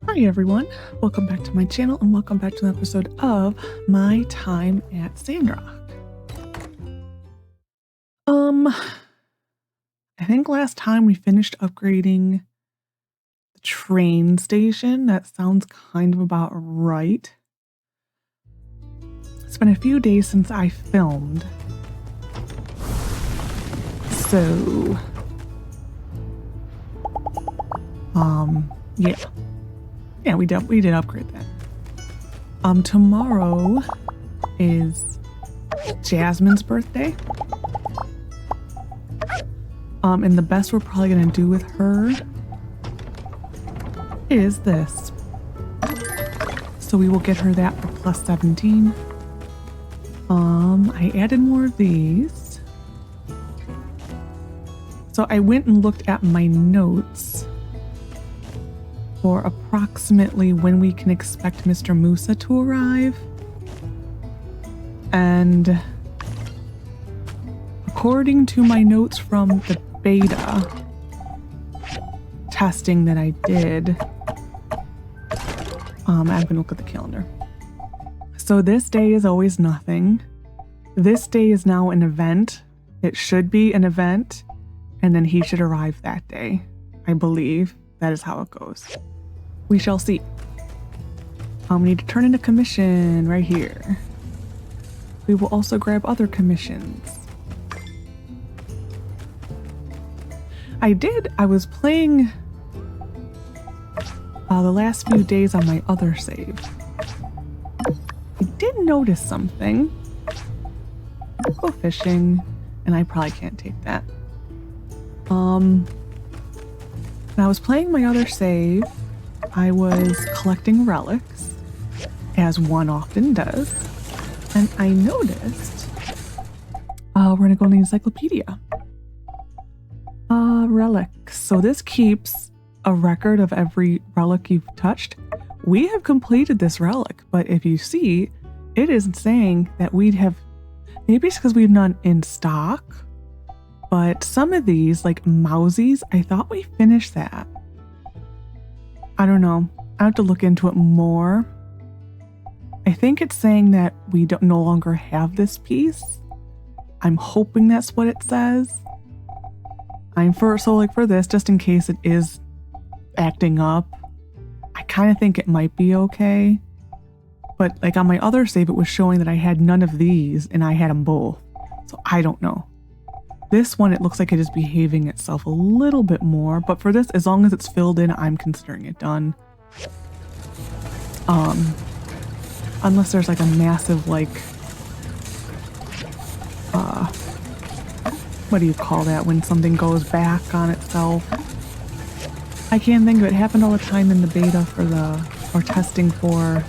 Hi everyone, welcome back to my channel and welcome back to an episode of my time at Sandrock. I think last time we finished upgrading the train station. That sounds kind of about right. It's been a few days since I filmed. So, yeah. Yeah, we did upgrade that. Tomorrow is Jasmine's birthday. And the best we're probably gonna do with her is this. So we will get her that for plus 17. I added more of these. So I went and looked at my notes for approximately when we can expect Mr. Musa to arrive. And according to my notes from the beta testing that I did, I'm gonna look at the calendar. So this day is always nothing. This day is now an event. It should be an event, and then he should arrive that day. I believe that is how it goes. We shall see. We need to turn in a commission right here. We will also grab other commissions. I was playing the last few days on my other save. I did notice something. Go fishing, and I probably can't take that. When I was playing my other save, I was collecting relics, as one often does, and I noticed, we're gonna go in the encyclopedia. Relics. So this keeps a record of every relic you've touched. We have completed this relic, but if you see, it isn't saying that we'd have, maybe it's because we have none in stock, but some of these, like Mousies, I thought we finished that. I don't know. I have to look into it more. I think it's saying that we no longer have this piece. I'm hoping that's what it says. For this, just in case it is acting up, I kind of think it might be okay. But like on my other save, it was showing that I had none of these and I had them both. So I don't know. This one, it looks like it is behaving itself a little bit more, but for this, as long as it's filled in, I'm considering it done. Unless there's like a massive, like, what do you call that when something goes back on itself? I can't think of it. It happened all the time in the beta or testing for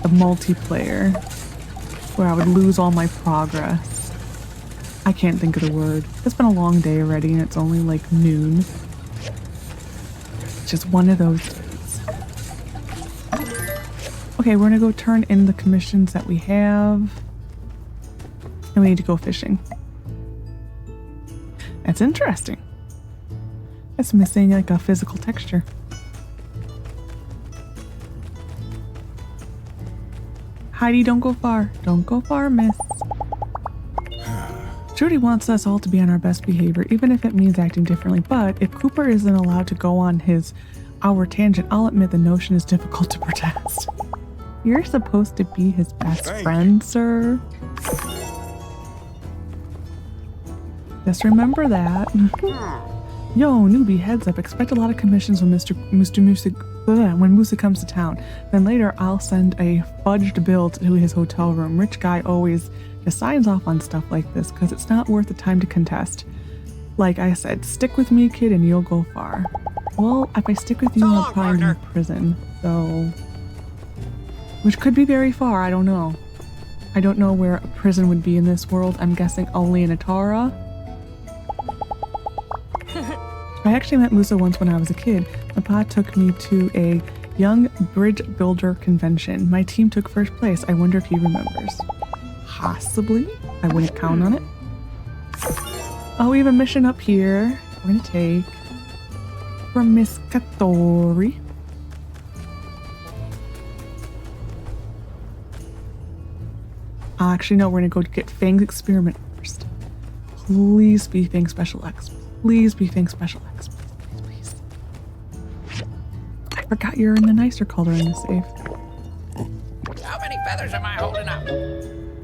the multiplayer, where I would lose all my progress. I can't think of the word. It's been a long day already and it's only like noon. It's just one of those days. Okay, we're gonna go turn in the commissions that we have. And we need to go fishing. That's interesting. It's missing like a physical texture. Heidi, don't go far. Don't go far, miss. Trudy wants us all to be on our best behavior, even if it means acting differently. But if Cooper isn't allowed to go on our tangent, I'll admit the notion is difficult to protest. You're supposed to be his best friend, sir. Just remember that. Yo, newbie, heads up. Expect a lot of commissions when when Musa comes to town. Then later, I'll send a fudged bill to his hotel room. Rich guy always just signs off on stuff like this because it's not worth the time to contest. Like I said, stick with me, kid, and you'll go far. Well, if I stick with you, I'll probably be in prison. So, which could be very far. I don't know. I don't know where a prison would be in this world. I'm guessing only in Atara. I actually met Musa once when I was a kid. My pa took me to a young bridge builder convention. My team took first place. I wonder if he remembers. Possibly. I wouldn't count on it. Oh, we have a mission up here. We're gonna take. from Miss Katori. Actually, no, we're gonna go get Fang's experiment first. Please be Fang Special X. Please be Fang Special X. Please. I forgot you're in the nicer color in the safe. How many feathers am I holding up?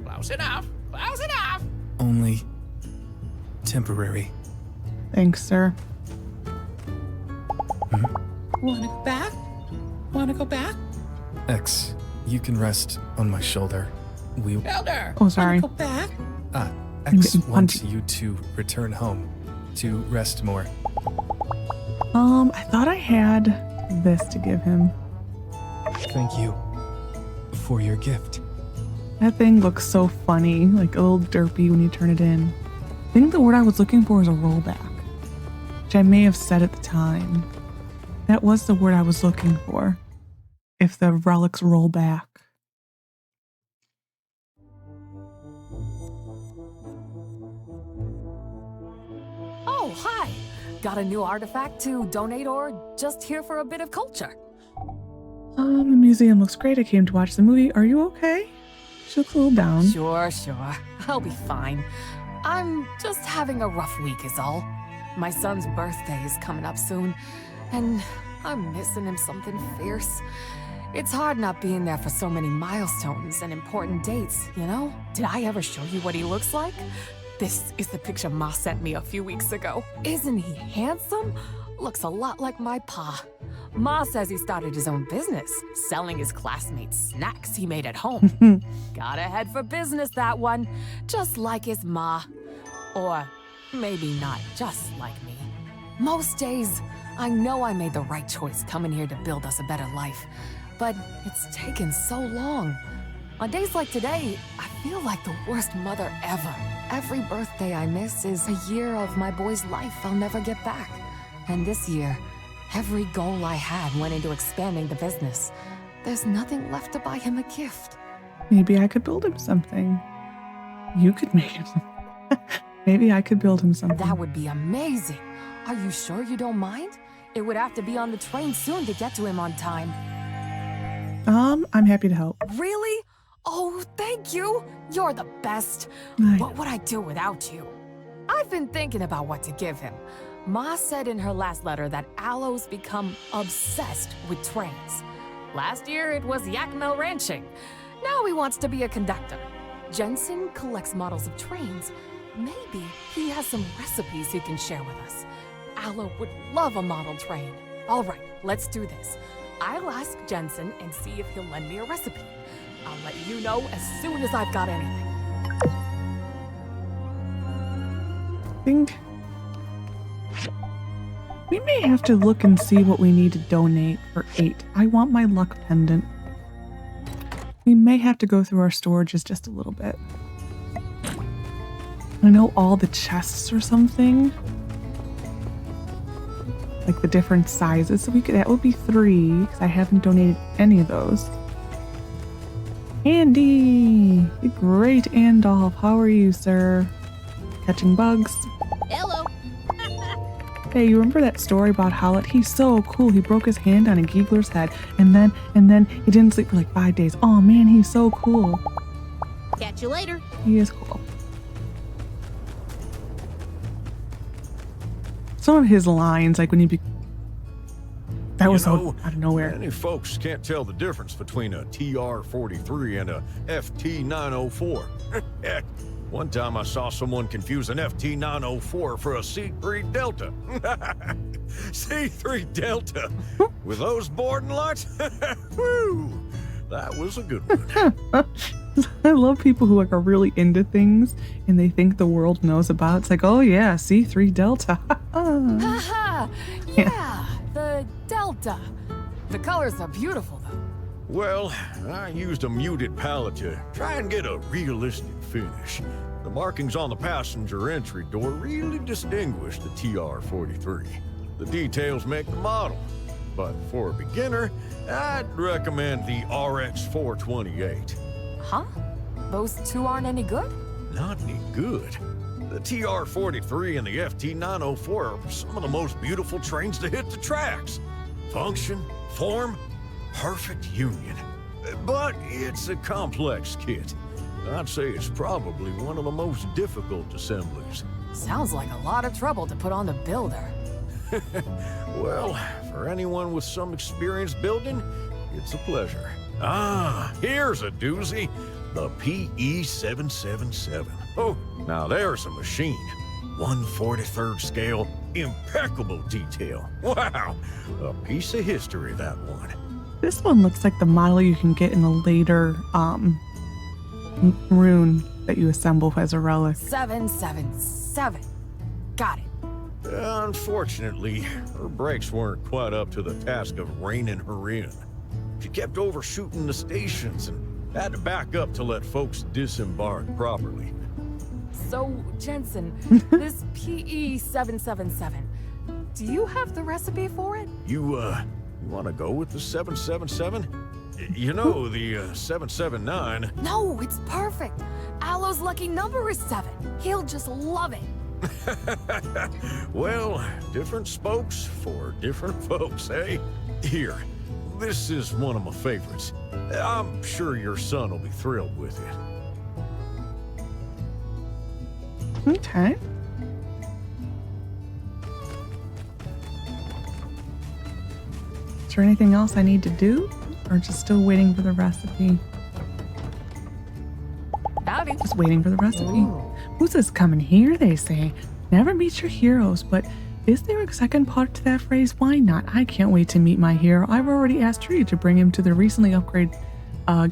Close enough. Close enough. Only temporary. Thanks, sir. Wanna go back? Wanna go back? X, you can rest on my shoulder. We... Elder. Oh, sorry. Wanna go back? X getting wants punchy. you to return home, to rest more. I thought I had this to give him. Thank you for your gift. That thing looks so funny, like a little derpy when you turn it in. I think the word I was looking for is a rollback, which I may have said at the time. That was the word I was looking for. If the relics roll back. Oh, hi. Got a new artifact to donate or just here for a bit of culture? The museum looks great. I came to watch the movie. Are you okay? She looks a little down. Sure. I'll be fine. I'm just having a rough week is all. My son's birthday is coming up soon, and I'm missing him something fierce. It's hard not being there for so many milestones and important dates, you know? Did I ever show you what he looks like? This is the picture Ma sent me a few weeks ago. Isn't he handsome? Looks a lot like my pa. Ma says he started his own business, selling his classmates snacks he made at home. Gotta head for business, that one. Just like his ma. Or maybe not just like me. Most days, I know I made the right choice coming here to build us a better life. But it's taken so long. On days like today, I feel like the worst mother ever. Every birthday I miss is a year of my boy's life I'll never get back. And this year, every goal I had went into expanding the business. There's nothing left to buy him a gift. Maybe I could build him something. You could make him something. Maybe I could build him something. That would be amazing. Are you sure you don't mind? It would have to be on the train soon to get to him on time. I'm happy to help. Really? Oh, thank you. You're the best. I What would I do without you? I've been thinking about what to give him. Ma said in her last letter that Aloe's become obsessed with trains. Last year it was Yakmel ranching. Now he wants to be a conductor. Jensen collects models of trains. Maybe he has some recipes he can share with us. Aloe would love a model train. All right, let's do this. I'll ask Jensen and see if he'll lend me a recipe. I'll let you know as soon as I've got anything. think we may have to look and see what we need to donate for 8. I want my luck pendant. We may have to go through our storages just a little bit. I know all the chests or something. Like the different sizes. So that would be 3, because I haven't donated any of those. Andy! The great Andolph. How are you, sir? Catching bugs? Hello. Hey, you remember that story about Howlett? He's so cool. He broke his hand on a Giegler's head, and then he didn't sleep for like 5 days. Oh man, he's so cool. Catch you later. He is cool. Some of his lines, like when he that was so out of nowhere. Many folks can't tell the difference between a TR-43 and a FT-904. Heck, one time I saw someone confuse an FT-904 for a C-3 Delta. C-3 Delta? With those boarding lights? Woo! That was a good one. I love people who are really into things and they think the world knows about. It's like, oh yeah, C3 Delta. Haha! Yeah, the Delta. The colors are beautiful, though. Well, I used a muted palette to try and get a realistic finish. The markings on the passenger entry door really distinguish the TR-43. The details make the model. But for a beginner, I'd recommend the RX-428. Huh? Those two aren't any good? Not any good. The TR-43 and the FT-904 are some of the most beautiful trains to hit the tracks. Function, form, perfect union. But it's a complex kit. I'd say it's probably one of the most difficult assemblies. Sounds like a lot of trouble to put on the builder. Well, for anyone with some experience building, it's a pleasure. Ah, here's a doozy. The PE-777. Oh, now there's a machine. 1/43rd scale, impeccable detail. Wow, a piece of history, that one. This one looks like the model you can get in the later rune that you assemble as a relic. 777. Got it. Unfortunately, her brakes weren't quite up to the task of reining her in. She kept overshooting the stations and had to back up to let folks disembark properly. So, Jensen, this PE-777, do you have the recipe for it? You want to go with the 777? You know, the 779. No, it's perfect. Alo's lucky number is 7. He'll just love it. Well, different spokes for different folks, eh? Here, this is one of my favorites. I'm sure your son will be thrilled with it. Okay. Is there anything else I need to do? Or just still waiting for the recipe? Howdy. Just waiting for the recipe. Musa's coming here, they say. Never meet your heroes, but is there a second part to that phrase? Why not? I can't wait to meet my hero. I've already asked Tree to bring him to the recently upgraded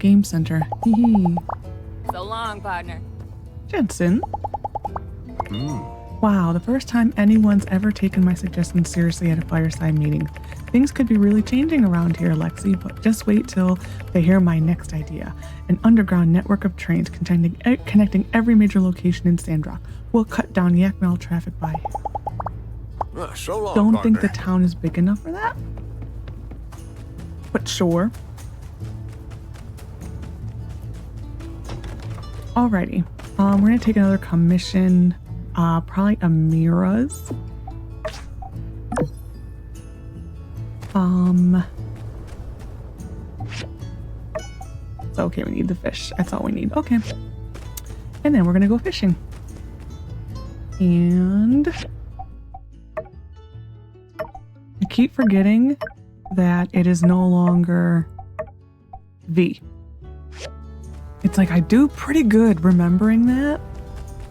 game center. Hee. So long, partner. Jensen. Wow, the first time anyone's ever taken my suggestions seriously at a fireside meeting. Things could be really changing around here, Lexi, but just wait till they hear my next idea. An underground network of trains connecting every major location in Sandrock. We'll cut down yak mile traffic by. So long, Don't partner. think the town is big enough for that. But sure. Alrighty. We're gonna take another commission. Probably Amira's. It's okay, we need the fish. That's all we need. Okay. And then we're gonna go fishing. And I keep forgetting that it is no longer V. It's like I do pretty good remembering that.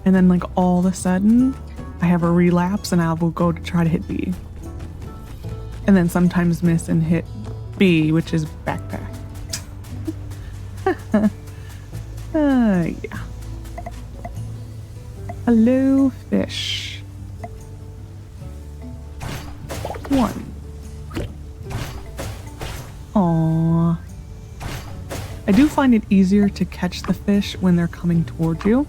And then like all of a sudden I have a relapse and I will go to try to hit B. And then sometimes miss and hit B, which is backpack. Yeah. Hello, fish. 1. Aww. I do find it easier to catch the fish when they're coming towards you.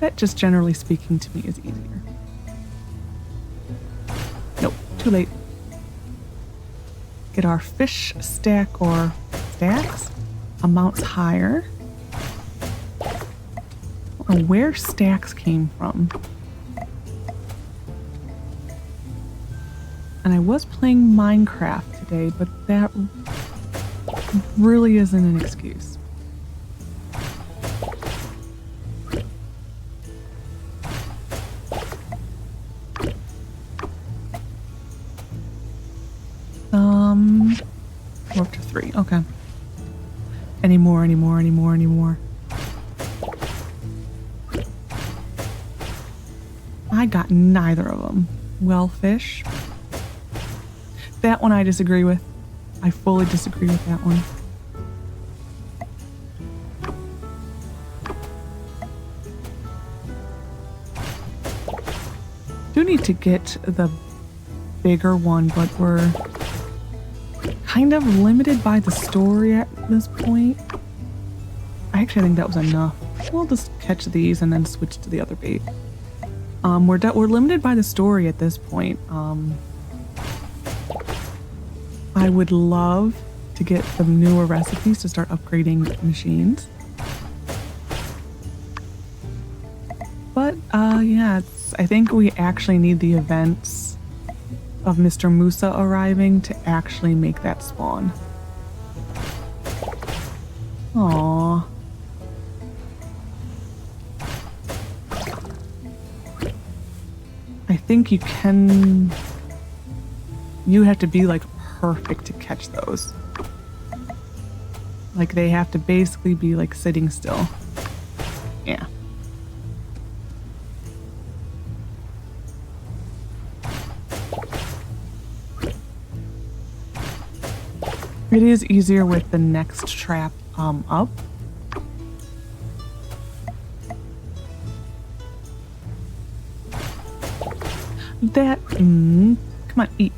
That just generally speaking to me is easier. Nope, too late. Get our fish stack or stacks amounts higher. I don't know where stacks came from. And I was playing Minecraft today, but that really isn't an excuse. We're up to 3. Okay. Any more? I got neither of them. Well, fish. That one I disagree with. I fully disagree with that one. Do need to get the bigger one, but we're kind of limited by the story at this point. I actually think that was enough. We'll just catch these and then switch to the other bait. We're limited by the story at this point. I would love to get some newer recipes to start upgrading machines. But Yeah, I think we actually need the events of Mr. Musa arriving to actually make that spawn. Aww. I think you have to be like perfect to catch those. Like they have to basically be like sitting still. Yeah. It is easier with the next trap up. That, come on, eat.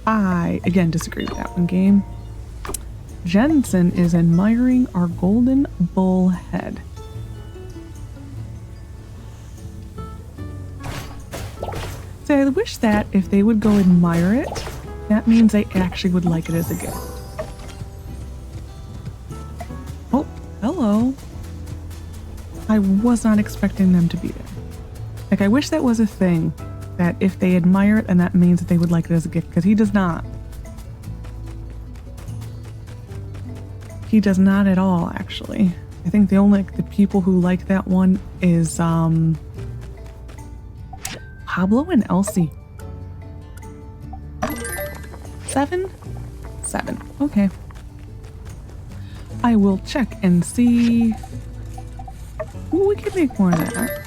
I, again, disagree with that one, game. Jensen is admiring our golden bull head. So I wish that if they would go admire it, that means they actually would like it as a gift. Oh, hello. I was not expecting them to be there. Like, I wish that was a thing, that if they admire it, and that means that they would like it as a gift, because he does not. He does not at all, actually. I think the only the people who like that one is Pablo and Elsie. 7? 7. Okay. I will check and see. Ooh, we can make more of that.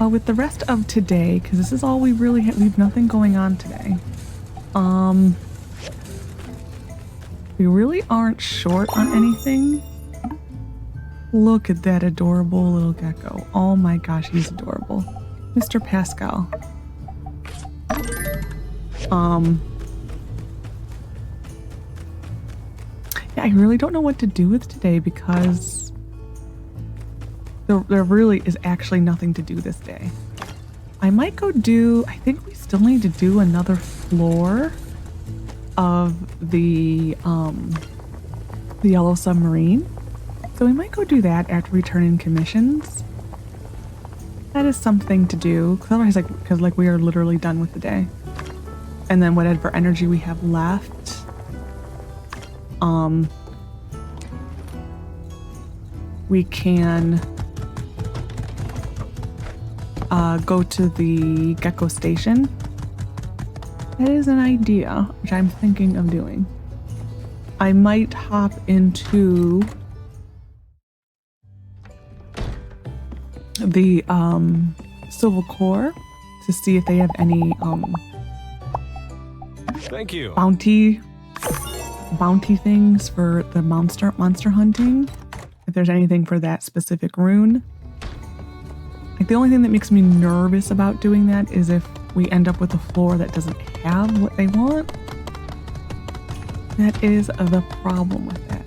With the rest of today, because this is all we really have. We have nothing going on today. We really aren't short on anything. Look at that adorable little gecko. Oh my gosh, he's adorable. Mr. Pascal. Yeah, I really don't know what to do with today because there really is actually nothing to do this day. I might go do, I think we still need to do another floor of the Yellow Submarine. So we might go do that after we turn in commissions. That is something to do, because otherwise, because we are literally done with the day. And then whatever energy we have left, we can go to the Gecko Station. That is an idea, which I'm thinking of doing. I might hop into the Civil Corps to see if they have any Thank you. bounty things for the monster hunting. If there's anything for that specific rune. Like, the only thing that makes me nervous about doing that is if we end up with a floor that doesn't have what they want. That is the problem with that.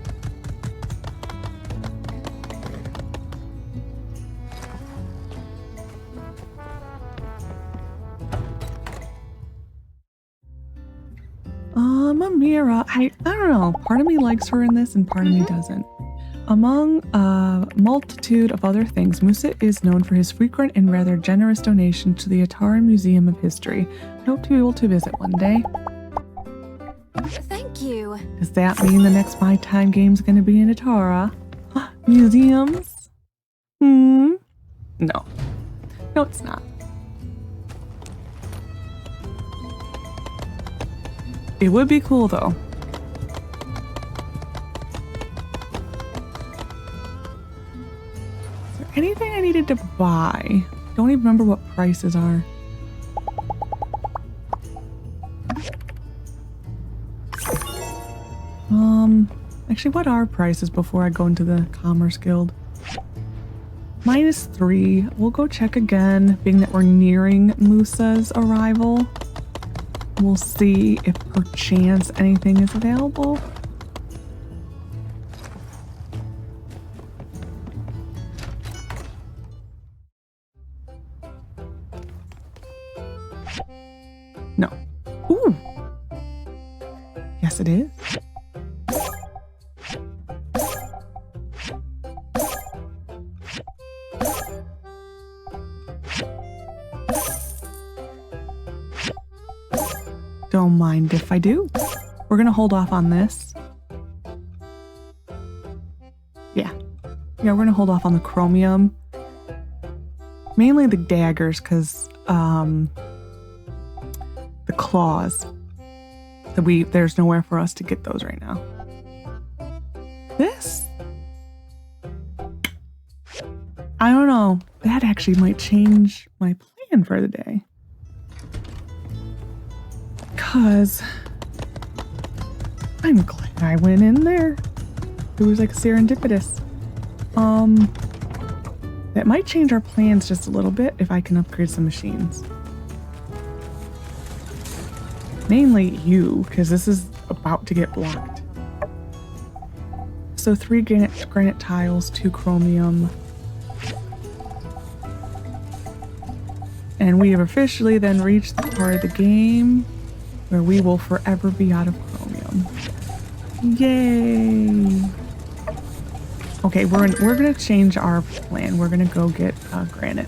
Amira, I don't know. Part of me likes her in this and part of me doesn't. Among a multitude of other things, Musa is known for his frequent and rather generous donations to the Atara Museum of History. I hope to be able to visit one day. Thank you. Does that mean the next My Time game is going to be in Atara? Museums? No. No, it's not. It would be cool, though. Is there anything I needed to buy? Don't even remember what prices are. Actually, what are prices before I go into the Commerce Guild? -3. We'll go check again, being that we're nearing Musa's arrival. We'll see if perchance anything is available. No. Ooh. Yes, it is. don't mind if I do. We're gonna hold off on this. Yeah, we're gonna hold off on the chromium. Mainly the daggers, because the claws. There's nowhere for us to get those right now. This, I don't know. That actually might change my plan for the day. Because I'm glad I went in there. It was like serendipitous. That might change our plans just a little bit if I can upgrade some machines. Mainly you, because this is about to get blocked. So 3 granite tiles, 2 chromium. And we have officially then reached the part of the game where we will forever be out of chromium. Yay! Okay, we're gonna change our plan. We're gonna go get granite.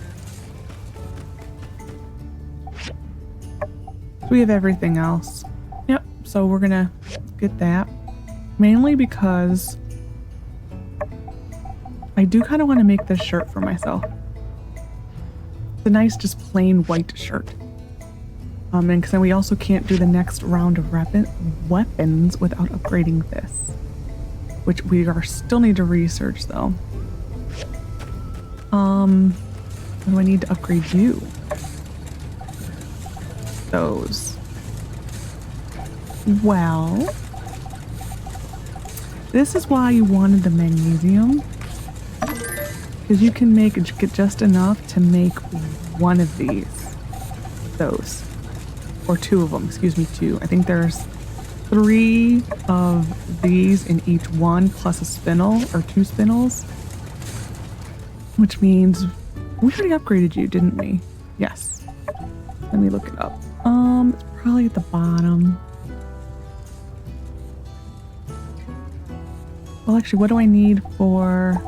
We have everything else. Yep, so we're gonna get that. Mainly because I do kind of want to make this shirt for myself. It's a nice, just plain white shirt. And because then we also can't do the next round of weapons without upgrading this. Which we still need to research though. What do I need to upgrade you? Those. Well, this is why you wanted the magnesium. Because you can get just enough to make one of these. Those. Or 2 of them, excuse me, 2. I think there's 3 of these in each one, plus a spindle, or 2 spindles. Which means we already upgraded you, didn't we? Yes. Let me look it up. It's probably at the bottom. Well, actually, what do I need for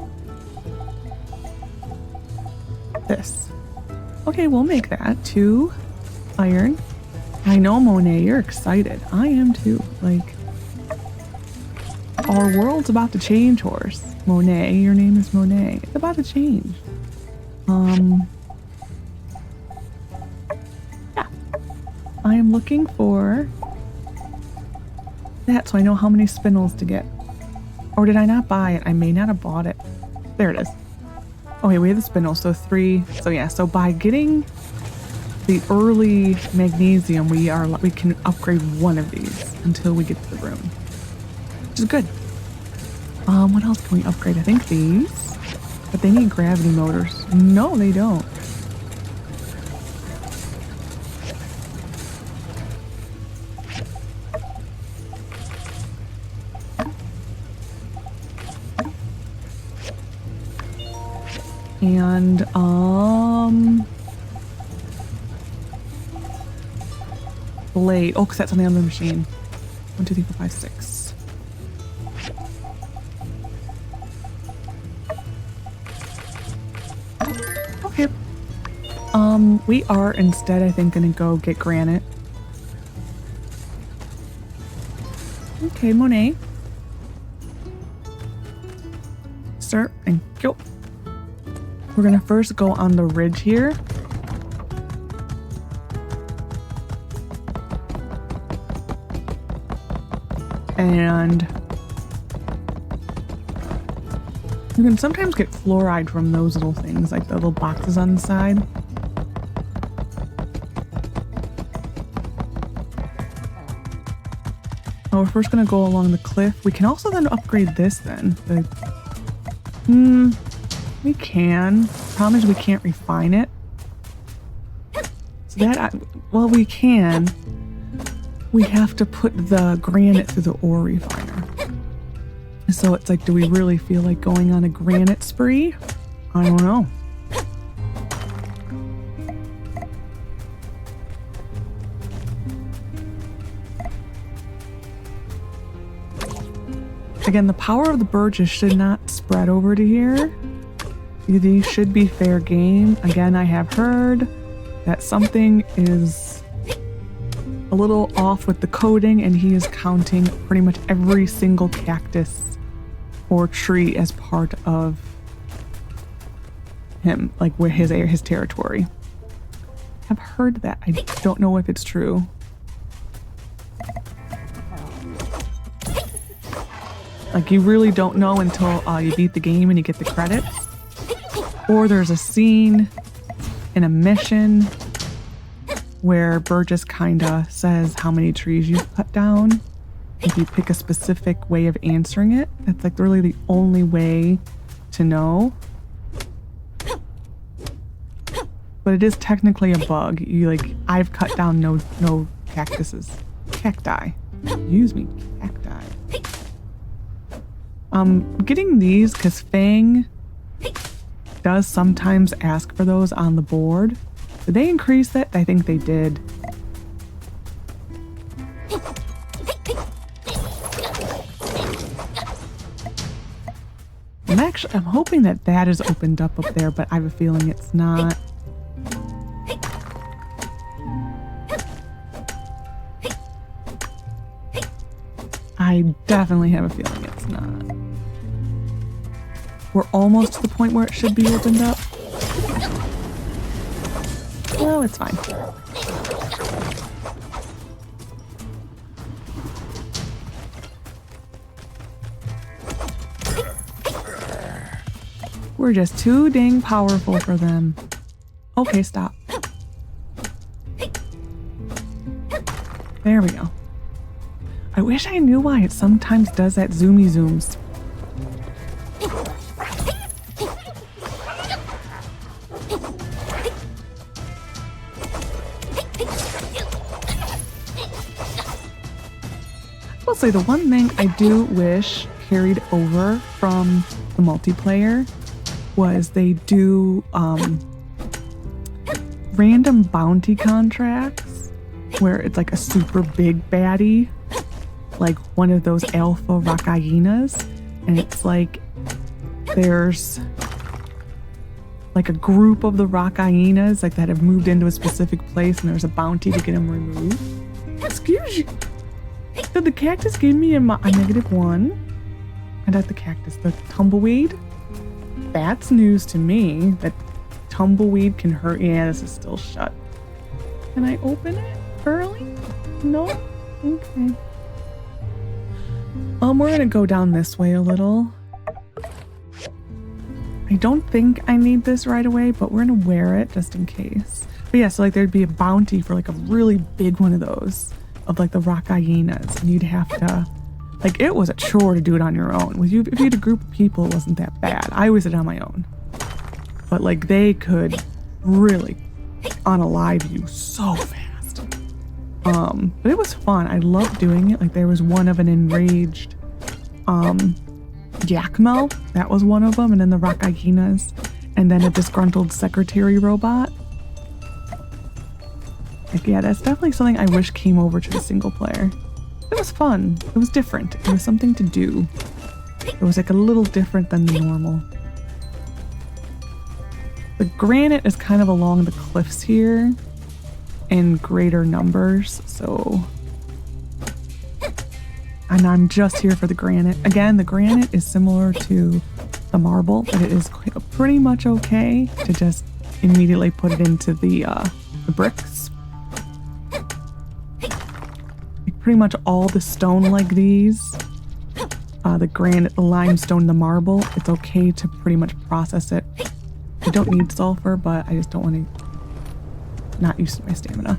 this? Okay, we'll make that. 2 iron. I know, Monet, you're excited. I am too. Like, our world's about to change, horse. Monet, your name is Monet. It's about to change. Yeah. I am looking for that so I know how many spindles to get. Or did I not buy it? I may not have bought it. There it is. Okay, we have the spindles, so 3. So yeah, so by getting the early magnesium, we can upgrade one of these until we get to the room, which is good. What else can we upgrade? I think these, but they need gravity motors. No, they don't. And blade. Oh, because that's on the other machine. 1, 2, 3, 4, 5, 6. Okay. We are instead, I think, gonna go get granite. Okay, Monet. Start and go. We're gonna first go on the ridge here. And you can sometimes get fluoride from those little things, like the little boxes on the side. Oh, we're first gonna go along the cliff. We can also then upgrade this then. We can. Problem is we can't refine it. So that, well, we can. We have to put the granite through the ore refiner. So it's like, do we really feel like going on a granite spree? I don't know. Again, the power of the Burgess should not spread over to here. These should be fair game. Again, I have heard that something is a little off with the coding, and he is counting pretty much every single cactus or tree as part of him, like with his territory. I've heard that. I don't know if it's true. Like, you really don't know until you beat the game and you get the credits. Or there's a scene in a mission where Burgess kinda says how many trees you've cut down. If you pick a specific way of answering it, that's like really the only way to know. But it is technically a bug. I've cut down no cactuses. Cacti. Use me, cacti. Getting these, because Fang does sometimes ask for those on the board. Did they increase that? I think they did. I'm hoping that is opened up there, but I have a feeling it's not. I definitely have a feeling it's not. We're almost to the point where it should be opened up. No, it's fine. We're just too dang powerful for them. Okay, stop. There we go. I wish I knew why it sometimes does that zoomy zooms. I'll say the one thing I do wish carried over from the multiplayer was they do random bounty contracts where it's like a super big baddie, like one of those alpha rock hyenas, and it's like there's like a group of the rock hyenas like that have moved into a specific place, and there's a bounty to get them removed. Excuse you. Did the cactus give me a -1? And at the cactus, the tumbleweed? That's news to me, that tumbleweed can hurt. Yeah, this is still shut. Can I open it early? No? Okay. We're gonna go down this way a little. I don't think I need this right away, but we're gonna wear it just in case. But yeah, so like there'd be a bounty for like a really big one of those, of like the rock hyenas, and you'd have to, like, it was a chore to do it on your own. If you had a group of people, it wasn't that bad. I always did it on my own. But like they could really unalive you so fast. But it was fun. I loved doing it. Like there was one of an enraged Yakmel, that was one of them, and then the rock hyenas, and then a disgruntled secretary robot. Like, yeah, that's definitely something I wish came over to the single player. It was fun. It was different. It was something to do. It was like a little different than the normal. The granite is kind of along the cliffs here in greater numbers, so... And I'm just here for the granite. Again, the granite is similar to the marble, but it is pretty much okay to just immediately put it into the bricks. Like pretty much all the stone like these, the granite, the limestone, the marble, it's okay to pretty much process it. I don't need sulfur, but I just don't want to not use my stamina.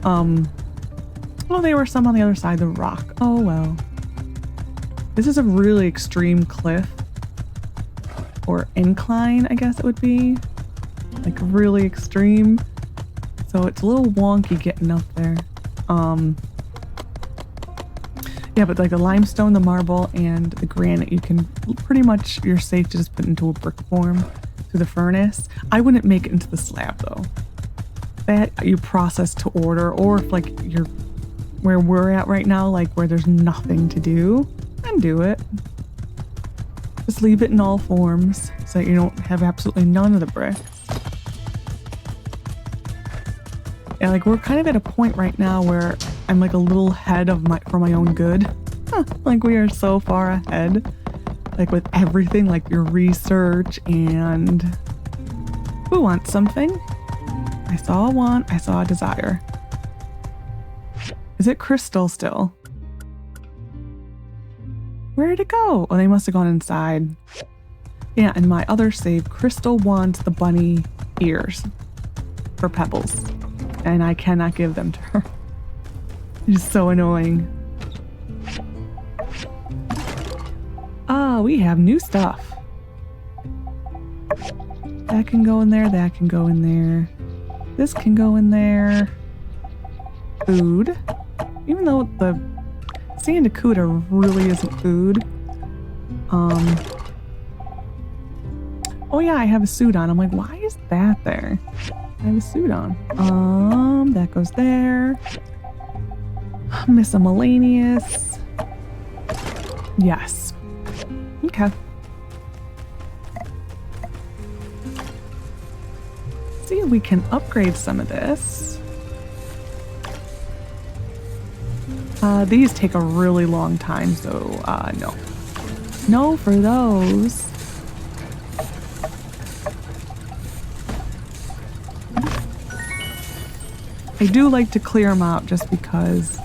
Well, there were some on the other side of the rock. Oh well. This is a really extreme cliff. Or incline, I guess it would be. Like really extreme. So it's a little wonky getting up there. Yeah, but like the limestone, the marble, and the granite, you can pretty much, you're safe to just put into a brick form through the furnace. I wouldn't make it into the slab though. That you process to order, or if like you're where we're at right now, like where there's nothing to do, then do it. Just leave it in all forms so that you don't have absolutely none of the bricks. Yeah, like we're kind of at a point right now where I'm like a little ahead of for my own good. Like we are so far ahead. Like with everything, like your research and who wants something? I saw a want, I saw a desire. Is it Crystal still? Where did it go? Oh, they must have gone inside. Yeah, and my other save, Crystal wants the bunny ears for Pebbles. And I cannot give them to her. It's so annoying. Ah, we have new stuff. That can go in there, that can go in there. This can go in there. Food. Even though the Sandacuda really isn't food. Oh yeah, I have a suit on. I'm like, why is that there? I have a suit on. That goes there. Miscellaneous. Yes. Okay. See if we can upgrade some of this. These take a really long time, so no. No for those. I do like to clear them out just because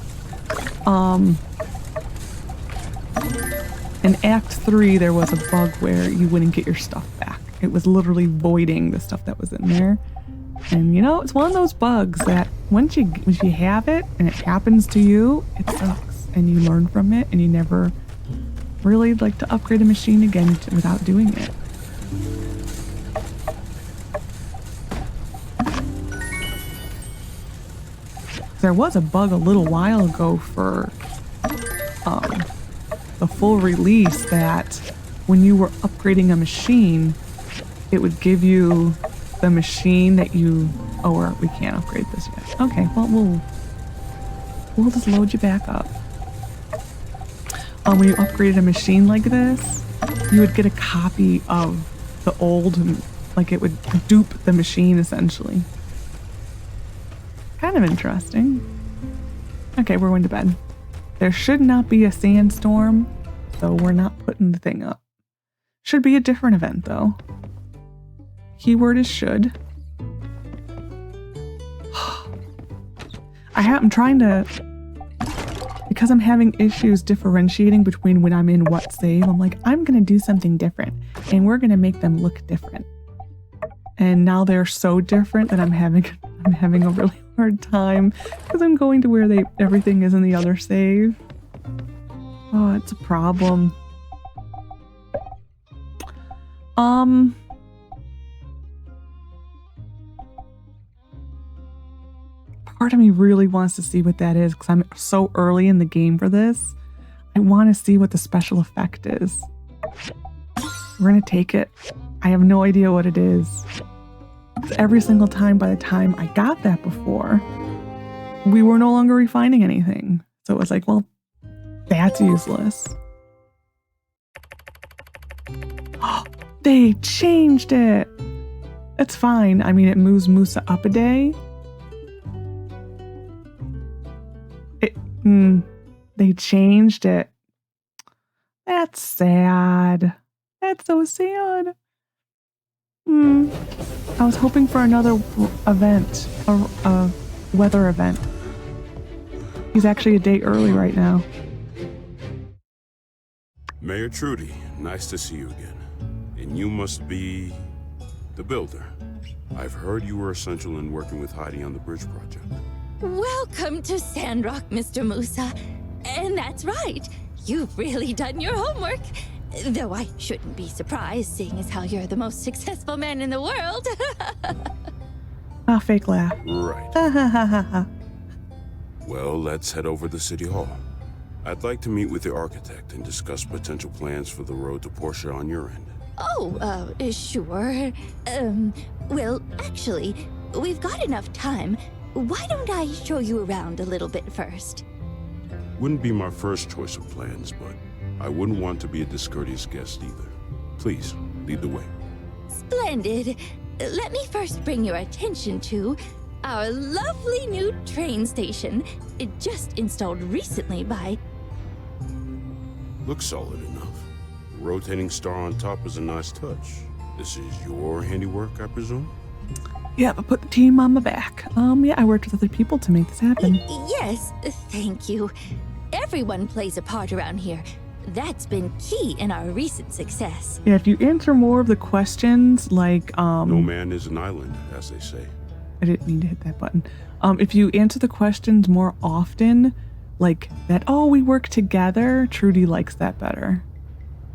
in Act 3 there was a bug where you wouldn't get your stuff back. It was literally voiding the stuff that was in there. And you know, it's one of those bugs that once you have it and it happens to you, it sucks. And you learn from it and you never really like to upgrade a machine again without doing it. There was a bug a little while ago for the full release that when you were upgrading a machine, it would give you the machine that you... Oh, we can't upgrade this yet. Okay, well, we'll just load you back up. When you upgraded a machine like this, you would get a copy of the old, like it would dupe the machine essentially. Kind of interesting. Okay, we're going to bed. There should not be a sandstorm, so we're not putting the thing up. Should be a different event though. Keyword is should. I'm trying to, because I'm having issues differentiating between when I'm in what save, I'm like, I'm going to do something different and we're going to make them look different. And now they're so different that I'm having a really hard time because I'm going to where everything is in the other save. Oh, it's a problem. Part of me really wants to see what that is because I'm so early in the game for this. I want to see what the special effect is. We're going to take it. I have no idea what it is. Every single time by the time I got that before, we were no longer refining anything. So it was like, well, that's useless. Oh, they changed it. It's fine. I mean, it moves Musa up a day. They changed it. That's sad. That's so sad. I was hoping for another event, a weather event. He's actually a day early right now. Mayor Trudy, nice to see you again. And you must be the builder. I've heard you were essential in working with Heidi on the bridge project. Welcome to Sandrock, Mr. Musa. And that's right. You've really done your homework. Though I shouldn't be surprised, seeing as how you're the most successful man in the world. Fake laugh. Right. Well, let's head over to City Hall. I'd like to meet with the architect and discuss potential plans for the road to Portia on your end. Oh, sure. Well, actually, we've got enough time. Why don't I show you around a little bit first? Wouldn't be my first choice of plans, but I wouldn't want to be a discourteous guest either. Please, lead the way. Splendid. Let me first bring your attention to our lovely new train station. just installed recently by... Looks solid enough. The rotating star on top is a nice touch. This is your handiwork, I presume? Yeah, but put the team on my back. Yeah, I worked with other people to make this happen. Yes, thank you. Everyone plays a part around here. That's been key in our recent success. Yeah, if you answer more of the questions, like, No man is an island, as they say. I didn't mean to hit that button. If you answer the questions more often, like that, oh, we work together, Trudy likes that better.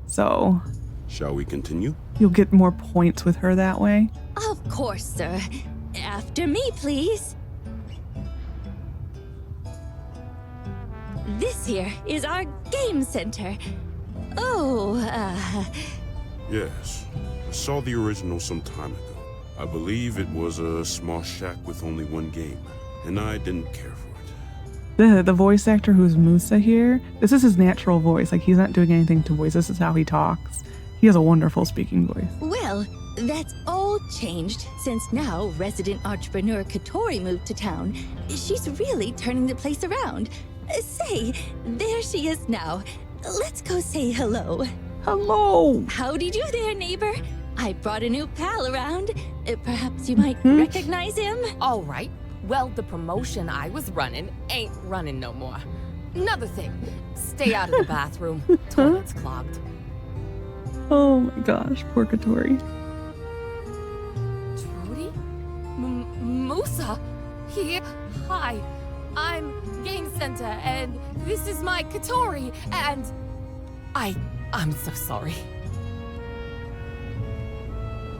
So, Shall we continue? you'll get more points with her that way. Of course, sir. After me, please. This here is our game center. Oh, Yes. I saw the original some time ago. I believe it was a small shack with only one game, and I didn't care for it. The voice actor who's Musa here, this is his natural voice. Like, he's not doing anything to voice. This is how he talks. He has a wonderful speaking voice. well, that's all changed since now resident entrepreneur Katori moved to town. She's really turning the place around. Say, there she is now. Let's go say hello. Hello! Howdy do there, neighbor. I brought a new pal around. Perhaps you might recognize him? All right. Well, the promotion I was running ain't running no more. Another thing, stay out of the bathroom. Toilet's clogged. Oh my gosh, poor Katori. Trudy? Musa? Hi. I'm Game Center, and this is my Katori, and I'm so sorry.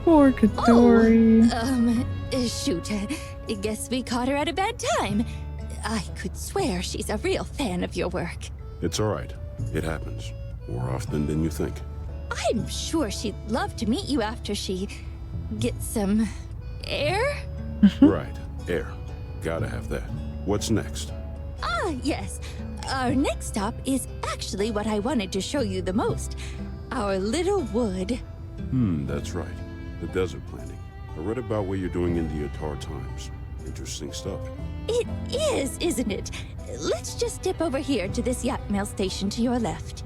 Poor Katori. Shoot. I guess we caught her at a bad time. I could swear she's a real fan of your work. It's all right. It happens. More often than you think. I'm sure she'd love to meet you after she gets some air. Right. Air. Gotta have that. What's next? Yes. Our next stop is actually what I wanted to show you the most. Our little wood. That's right. The desert planting. I read about what you're doing in the Atar Times. Interesting stuff. It is, isn't it? Let's just dip over here to this yacht mail station to your left.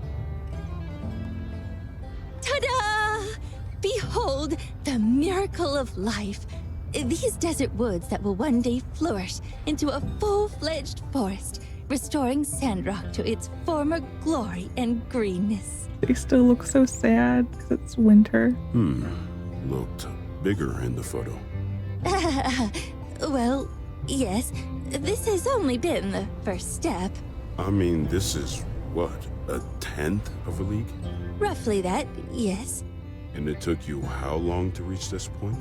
Ta-da! Behold the miracle of life. These desert woods that will one day flourish into a full-fledged forest, restoring Sandrock to its former glory and greenness. They still look so sad because it's winter. Looked bigger in the photo. Well, yes. This has only been the first step. I mean, this is, what, a tenth of a league? Roughly that, yes. And it took you how long to reach this point?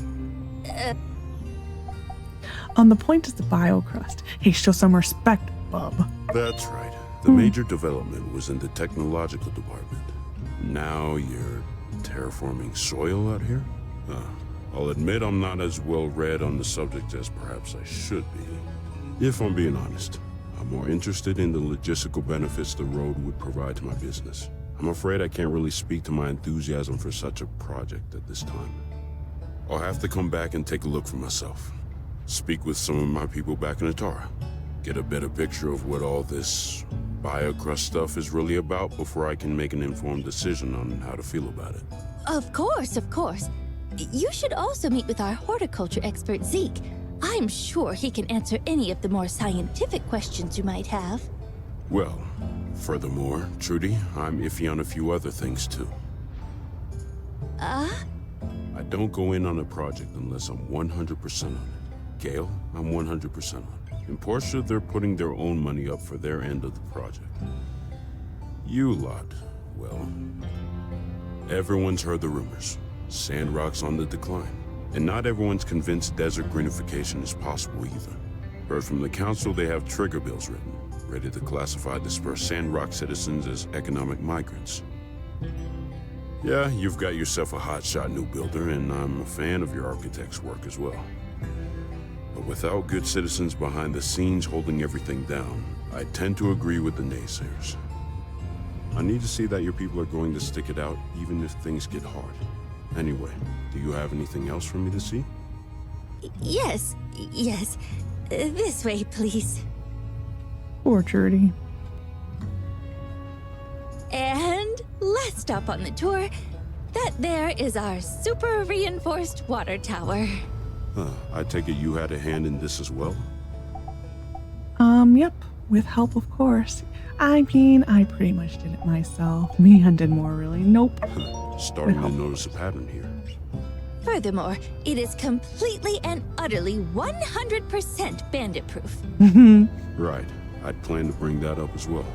On the point is the biocrust. Hey, show some respect, bub. That's right. The major development was in the technological department. Now you're terraforming soil out here? I'll admit I'm not as well read on the subject as perhaps I should be. If I'm being honest, I'm more interested in the logistical benefits the road would provide to my business. I'm afraid I can't really speak to my enthusiasm for such a project at this time. I'll have to come back and take a look for myself. Speak with some of my people back in Atara. Get a better picture of what all this biocrust stuff is really about before I can make an informed decision on how to feel about it. Of course, of course. You should also meet with our horticulture expert, Zeke. I'm sure he can answer any of the more scientific questions you might have. Well, furthermore, Trudy, I'm iffy on a few other things too. I don't go in on a project unless I'm 100% on it. Gale, I'm 100% on. In Portia, they're putting their own money up for their end of the project. You lot, well, everyone's heard the rumors. Sandrock's on the decline. And not everyone's convinced desert greenification is possible either. Heard from the council they have trigger bills written, ready to classify dispersed Sandrock citizens as economic migrants. Yeah, you've got yourself a hotshot new builder, and I'm a fan of your architect's work as well. But without good citizens behind the scenes holding everything down, I tend to agree with the naysayers. I need to see that your people are going to stick it out even if things get hard. Anyway, do you have anything else for me to see? Yes. This way, please. Poor Trudy. And last stop on the tour, that there is our super reinforced water tower. I take it you had a hand in this as well? Yep. With help, of course. I mean, I pretty much did it myself. Mian did more, really. Nope. Starting to notice a pattern here. Furthermore, it is completely and utterly 100% bandit-proof. Right. I'd planned to bring that up as well.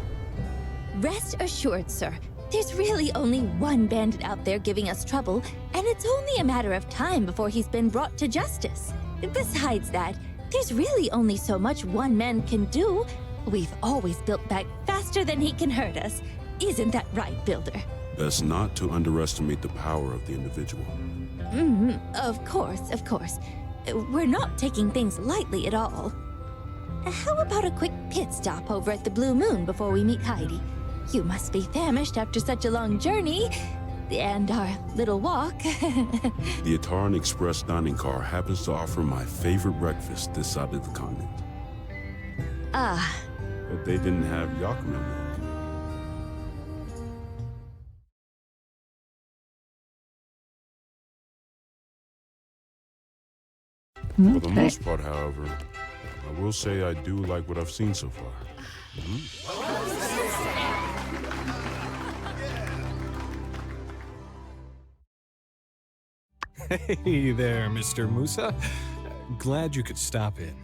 Rest assured, sir, there's really only one bandit out there giving us trouble, and it's only a matter of time before he's been brought to justice. Besides that, there's really only so much one man can do. We've always built back faster than he can hurt us. Isn't that right, Builder? Best not to underestimate the power of the individual. Of course, of course. We're not taking things lightly at all. How about a quick pit stop over at the Blue Moon before we meet Heidi? You must be famished after such a long journey. And our little walk. The Ataran Express dining car happens to offer my favorite breakfast this side of the continent. Ah. But they didn't have Yakima milk. For the most part, however, I will say I do like what I've seen so far. Hey there, Mr. Musa. Glad you could stop in.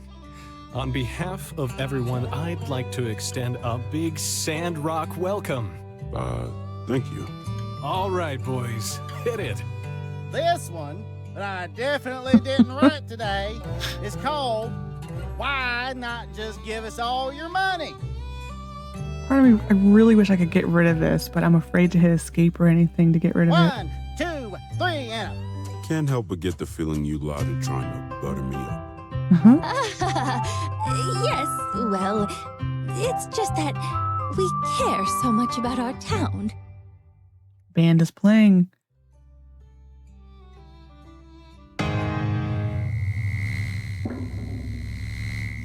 On behalf of everyone, I'd like to extend a big Sandrock welcome. Thank you. All right, boys, hit it. This one that I definitely didn't write today is called Why Not Just Give Us All Your Money? Part of me, I really wish I could get rid of this, but I'm afraid to hit escape or anything to get rid of it. 1, 2, 3, and Can't help but get the feeling you lot are trying to butter me up. Yes, well, it's just that we care so much about our town. Band is playing.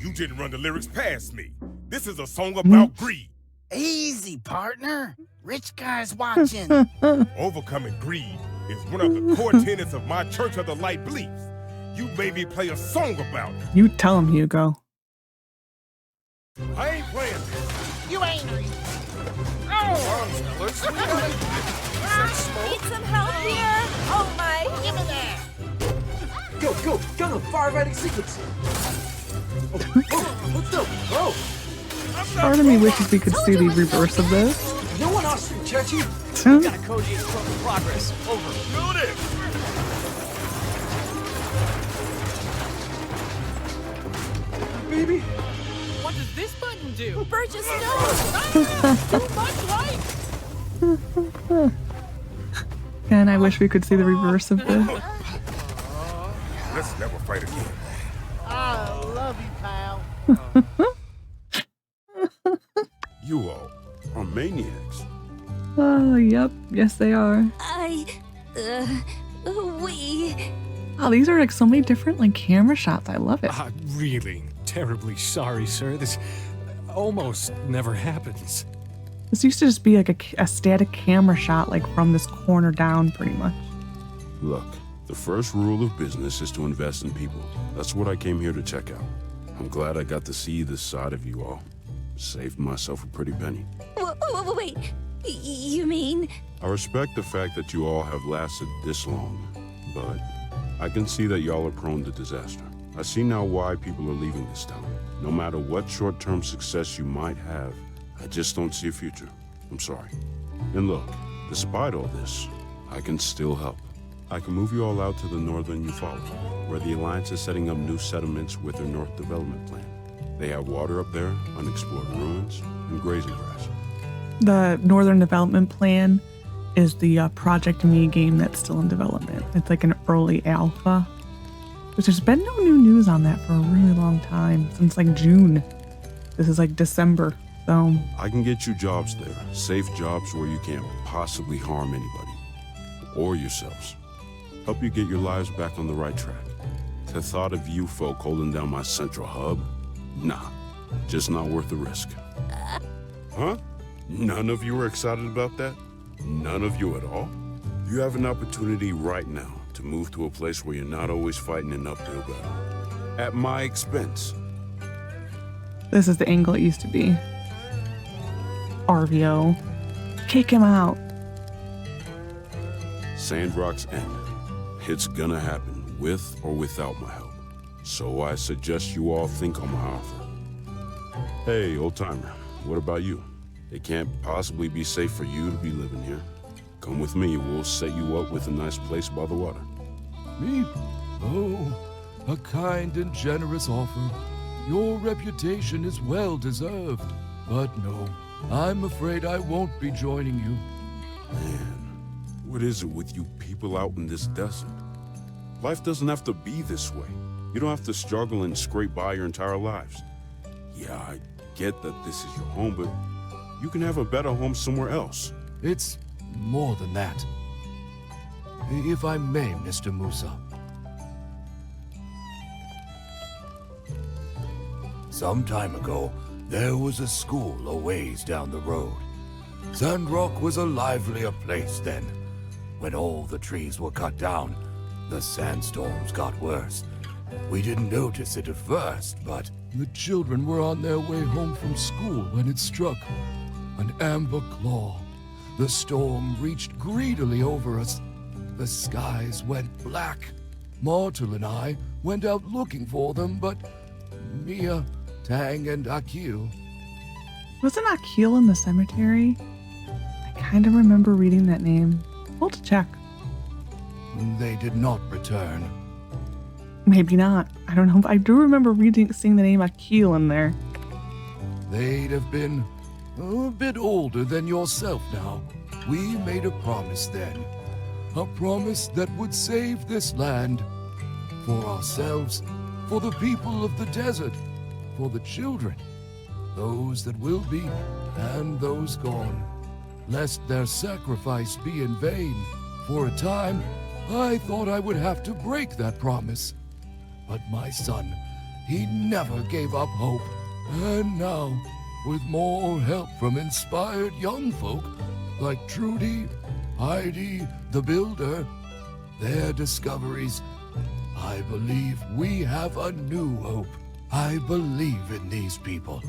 You didn't run the lyrics past me. This is a song about greed. easy, partner. Rich guys watching. Overcoming greed is one of the core tenets of my Church of the Light beliefs. You made me play a song about it. You tell him, Hugo. I ain't playing this. You angry? Fellas, we gotta... Need some help here? Oh my! Give me that. Go, gun firefighting sequence. What's up? Oh! Part of me wishes we could see the reverse of this. No one else can catch you. Got a code in progress. Over. Shoot it! Baby. What does this button do? Purchase no! Too much light! And I wish we could see the reverse of this. Let's never fight again. I love you, pal. You all are maniacs. Oh, yep. Yes, they are. We... Oh, these are like so many different like camera shots. I love it. Really terribly sorry, sir. This almost never happens. This used to just be like a static camera shot like from this corner down pretty much. Look, the first rule of business is to invest in people. That's what I came here to check out. I'm glad I got to see this side of you all. Saved myself a pretty penny. Wait, you mean? I respect the fact that you all have lasted this long, but I can see that y'all are prone to disaster. I see now why people are leaving this town. No matter what short-term success you might have, I just don't see a future. I'm sorry. And look, despite all this, I can still help. I can move you all out to the northern Eufaula, where the Alliance is setting up new settlements with their North Development Plan. They have water up there, unexplored ruins, and grazing grass. The Northern Development Plan is the Project Me game that's still in development. It's like an early alpha, which there's been no new news on that for a really long time, since like June. This is like December, so. I can get you jobs there, safe jobs where you can't possibly harm anybody, or yourselves. Help you get your lives back on the right track. The thought of you folk holding down my central hub? Nah, just not worth the risk. Huh? None of you are excited about that? None of you at all? You have an opportunity right now to move to a place where you're not always fighting an uphill battle. At my expense. This is the angle it used to be. Arvio. Kick him out. Sandrock's end. It's gonna happen, with or without my help. So I suggest you all think on my offer. Hey, old-timer, what about you? It can't possibly be safe for you to be living here. Come with me, we'll set you up with a nice place by the water. Me? Oh, a kind and generous offer. Your reputation is well deserved. But no, I'm afraid I won't be joining you. Man, what is it with you people out in this desert? Life doesn't have to be this way. You don't have to struggle and scrape by your entire lives. Yeah, I get that this is your home, but you can have a better home somewhere else. It's more than that. If I may, Mr. Musa. Some time ago, there was a school a ways down the road. Sandrock was a livelier place then. When all the trees were cut down, the sandstorms got worse. We didn't notice it at first, but the children were on their way home from school when it struck. An amber claw. The storm reached greedily over us. The skies went black. Martel and I went out looking for them, but Mia, Tang, and Akil. Wasn't Akil in the cemetery? I kind of remember reading that name. We'll have to check. They did not return. Maybe not. I don't know, but I do remember seeing the name Akil in there. They'd have been a bit older than yourself now. We made a promise then. A promise that would save this land. For ourselves, for the people of the desert, for the children, those that will be and those gone, lest their sacrifice be in vain. For a time, I thought I would have to break that promise. But my son, he never gave up hope. And now, with more help from inspired young folk like Trudy, Heidi, the Builder, their discoveries, I believe we have a new hope. I believe in these people.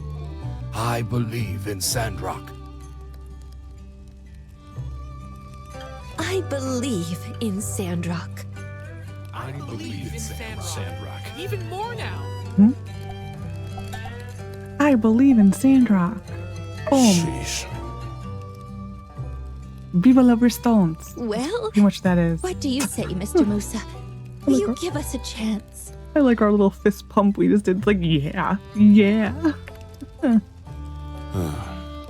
I believe in Sandrock. I believe in Sandrock. I believe in Sandrock. Even more now. I believe in Sandrock. Boom. Sheesh. Viva la Bristons. Well, How much that is. what do you say, Mr. Musa? Will you give us a chance? I like our little fist pump we just did. It's like, yeah, yeah.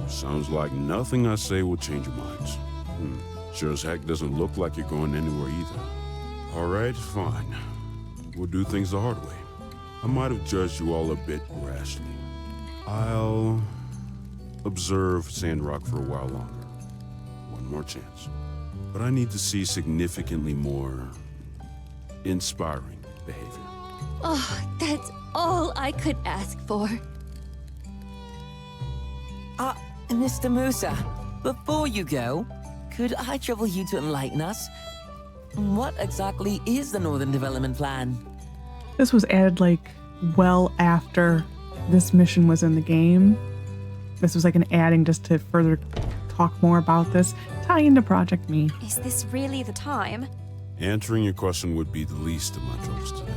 Sounds like nothing I say will change your minds. Sure as heck doesn't look like you're going anywhere either. All right, fine. We'll do things the hard way. I might have judged you all a bit rashly. I'll observe Sandrock for a while longer. One more chance. But I need to see significantly more inspiring behavior. Oh, that's all I could ask for. Mr. Musa, before you go, could I trouble you to enlighten us? What exactly is the Northern Development Plan? This was added like well after this mission was in the game. This was like an adding just to further talk more about this. Tie into Project Me. Is this really the time? Answering your question would be the least of my troubles today.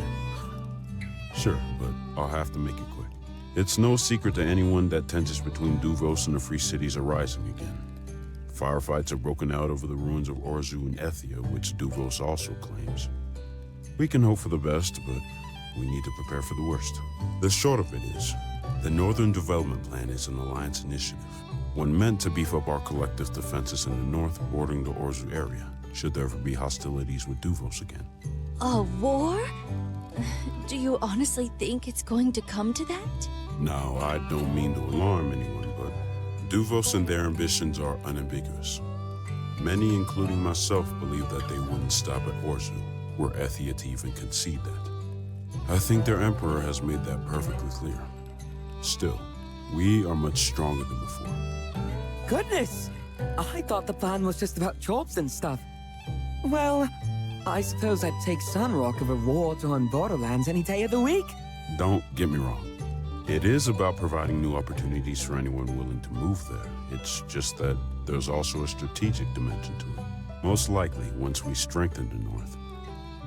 Sure, but I'll have to make it quick. It's no secret to anyone that tensions between Duvos and the Free Cities are rising again. Firefights have broken out over the ruins of Orzu and Ethia, which Duvos also claims. We can hope for the best, but we need to prepare for the worst. The short of it is, the Northern Development Plan is an alliance initiative, one meant to beef up our collective defenses in the north bordering the Orzu area, should there ever be hostilities with Duvos again. A war? Do you honestly think it's going to come to that? Now, I don't mean to alarm anyone, but Duvos and their ambitions are unambiguous. Many, including myself, believe that they wouldn't stop at Orzu, were Ethia to even concede that. I think their emperor has made that perfectly clear. Still, We are much stronger than before. Goodness! I thought the plan was just about jobs and stuff. Well, I suppose I'd take Sandrock over Wards on Borderlands any day of the week. Don't get me wrong. It is about providing new opportunities for anyone willing to move there. It's just that there's also a strategic dimension to it. Most likely, once we strengthen the North,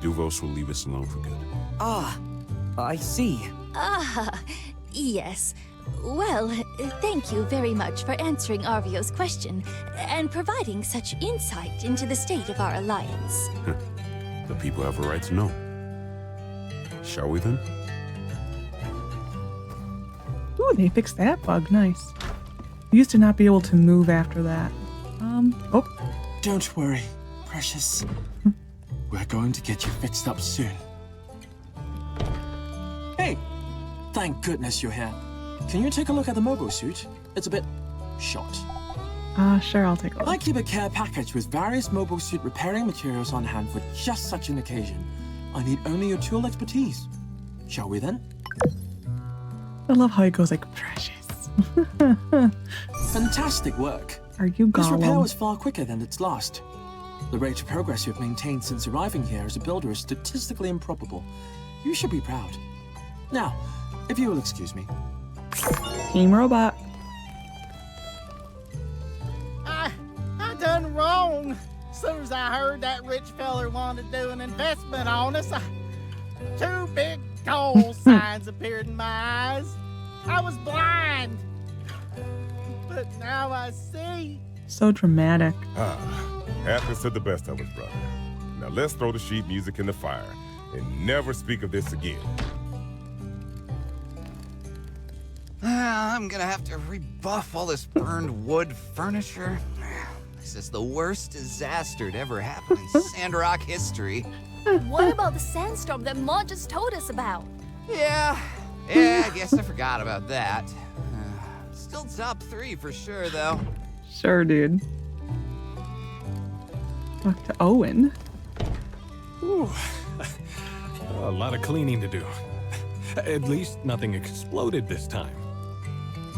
Duvos will leave us alone for good. Ah, I see. Ah, yes. Well, thank you very much for answering Arvio's question and providing such insight into the state of our alliance. The people have a right to know. Shall we then? Ooh, they fixed that bug. Nice. We used to not be able to move after that. Oh. Don't worry, precious. We're going to get you fixed up soon. Hey, thank goodness you're here. Can you take a look at the mobile suit? It's a bit short. Sure, I'll take a look. I keep a care package with various mobile suit repairing materials on hand for just such an occasion. I need only your tool expertise. Shall we then? I love how he goes like, precious. Fantastic work. Are you Gollum? This repair was far quicker than its last. The rate of progress you've maintained since arriving here as a builder is statistically improbable. You should be proud. Now, if you will excuse me. Team Robot. I done wrong. As soon as I heard that rich feller wanted to do an investment on us, two big call signs appeared in my eyes. I was blind, but now I see. So dramatic. Happens to the best of us, brother. Now let's throw the sheet music in the fire and never speak of this again. I'm gonna have to rebuff all this burned wood furniture. This is the worst disaster to ever happen in Sandrock history. What about the sandstorm that Ma just told us about? Yeah, I guess I forgot about that. Still top 3 for sure, though. Sure, dude. Talk to Owen. Ooh. A lot of cleaning to do. At least nothing exploded this time.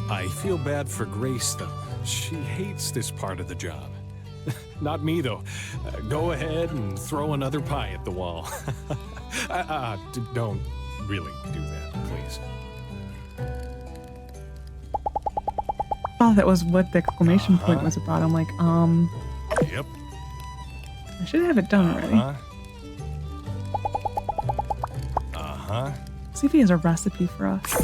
I feel bad for Grace, though. She hates this part of the job. Not me, though. Go ahead and throw another pie at the wall. Don't really do that, please. Oh, that was what the exclamation point was about. I'm like, Yep. I should have it done already. See if he has a recipe for us.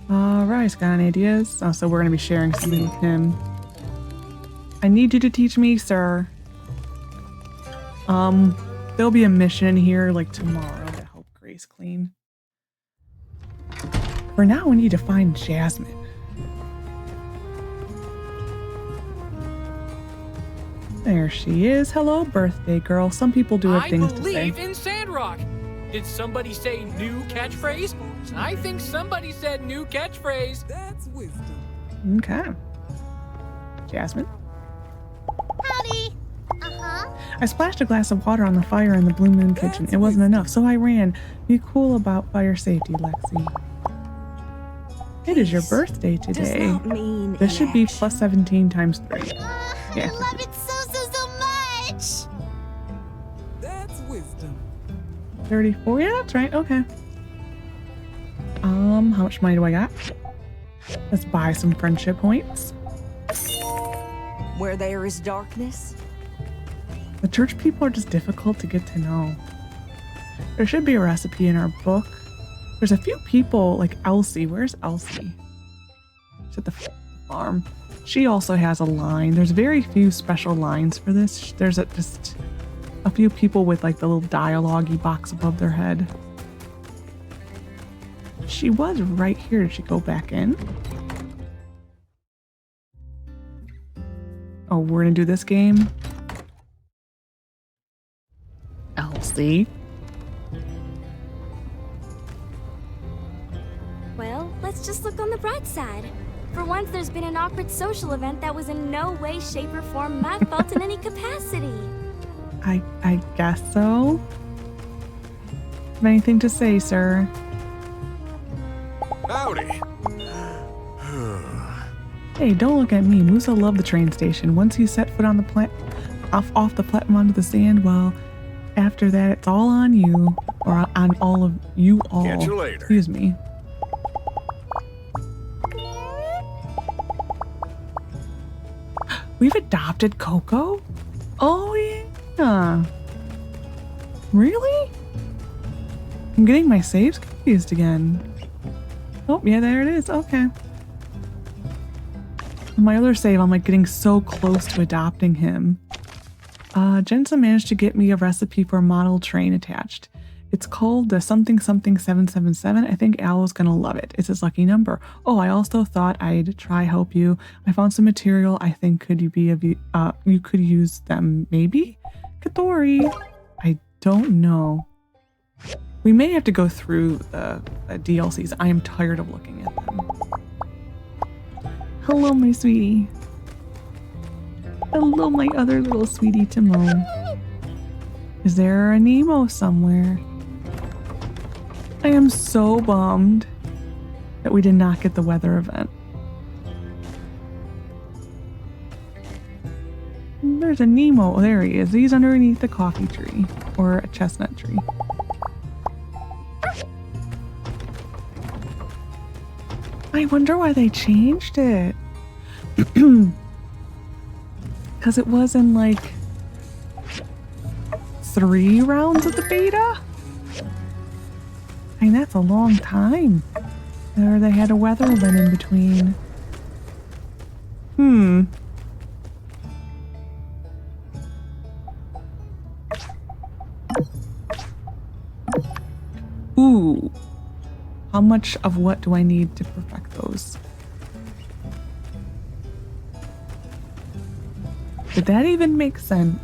Alright, got any ideas? Oh, so we're gonna be sharing something with him. I need you to teach me, sir. There'll be a mission here like tomorrow to help Grace clean. For now, we need to find Jasmine. There she is. Hello, birthday girl. Some people do have things to say. I believe in Sandrock. Did somebody say new catchphrase? I think somebody said new catchphrase. That's wisdom. Okay. Jasmine? Howdy. I splashed a glass of water on the fire in the Blue Moon kitchen. It wasn't enough, so I ran. Be cool about fire safety, Lexi. It is your birthday today. This should be plus 17 times 3. Yeah. I love it so much. That's wisdom. 34? Yeah, that's right. Okay. How much money do I got? Let's buy some friendship points. Where there is darkness. The church people are just difficult to get to know. There should be a recipe in our book. There's a few people like Elsie. Where's Elsie? She's at the farm. She also has a line. There's very few special lines for this. There's just a few people with like the little dialogue-y box above their head. She was right here. Did she go back in? Oh, we're gonna do this game. Elsie. Well, let's just look on the bright side. For once, there's been an awkward social event that was in no way, shape, or form my fault in any capacity. I guess so. Have anything to say, sir? Howdy. Hey, don't look at me. Musa loved the train station. Once he set foot on the off the platform onto the sand, well, after that, it's all on you. Or on all of you all. Catch you later. Excuse me. We've adopted Coco? Oh, yeah. Really? I'm getting my saves confused again. Oh, yeah, there it is. Okay. My other save, I'm like getting so close to adopting him. Jensen managed to get me a recipe for a model train attached. It's called the something 777. I think Al's gonna love it. It's his lucky number. Oh, I also thought I'd try help you. I found some material I think could you could use them, maybe? Katori. I don't know. We may have to go through the DLCs. I am tired of looking at them. Hello, my sweetie. Hello, my other little sweetie Timon. Is there a Nemo somewhere? I am so bummed that we did not get the weather event. There's a Nemo. Oh, there he is. He's underneath the coffee tree or a chestnut tree. I wonder why they changed it. Because it was in like 3 rounds of the beta? I mean, that's a long time. Or they had a weather event in between. Ooh. How much of what do I need to perfect those? Did that even make sense?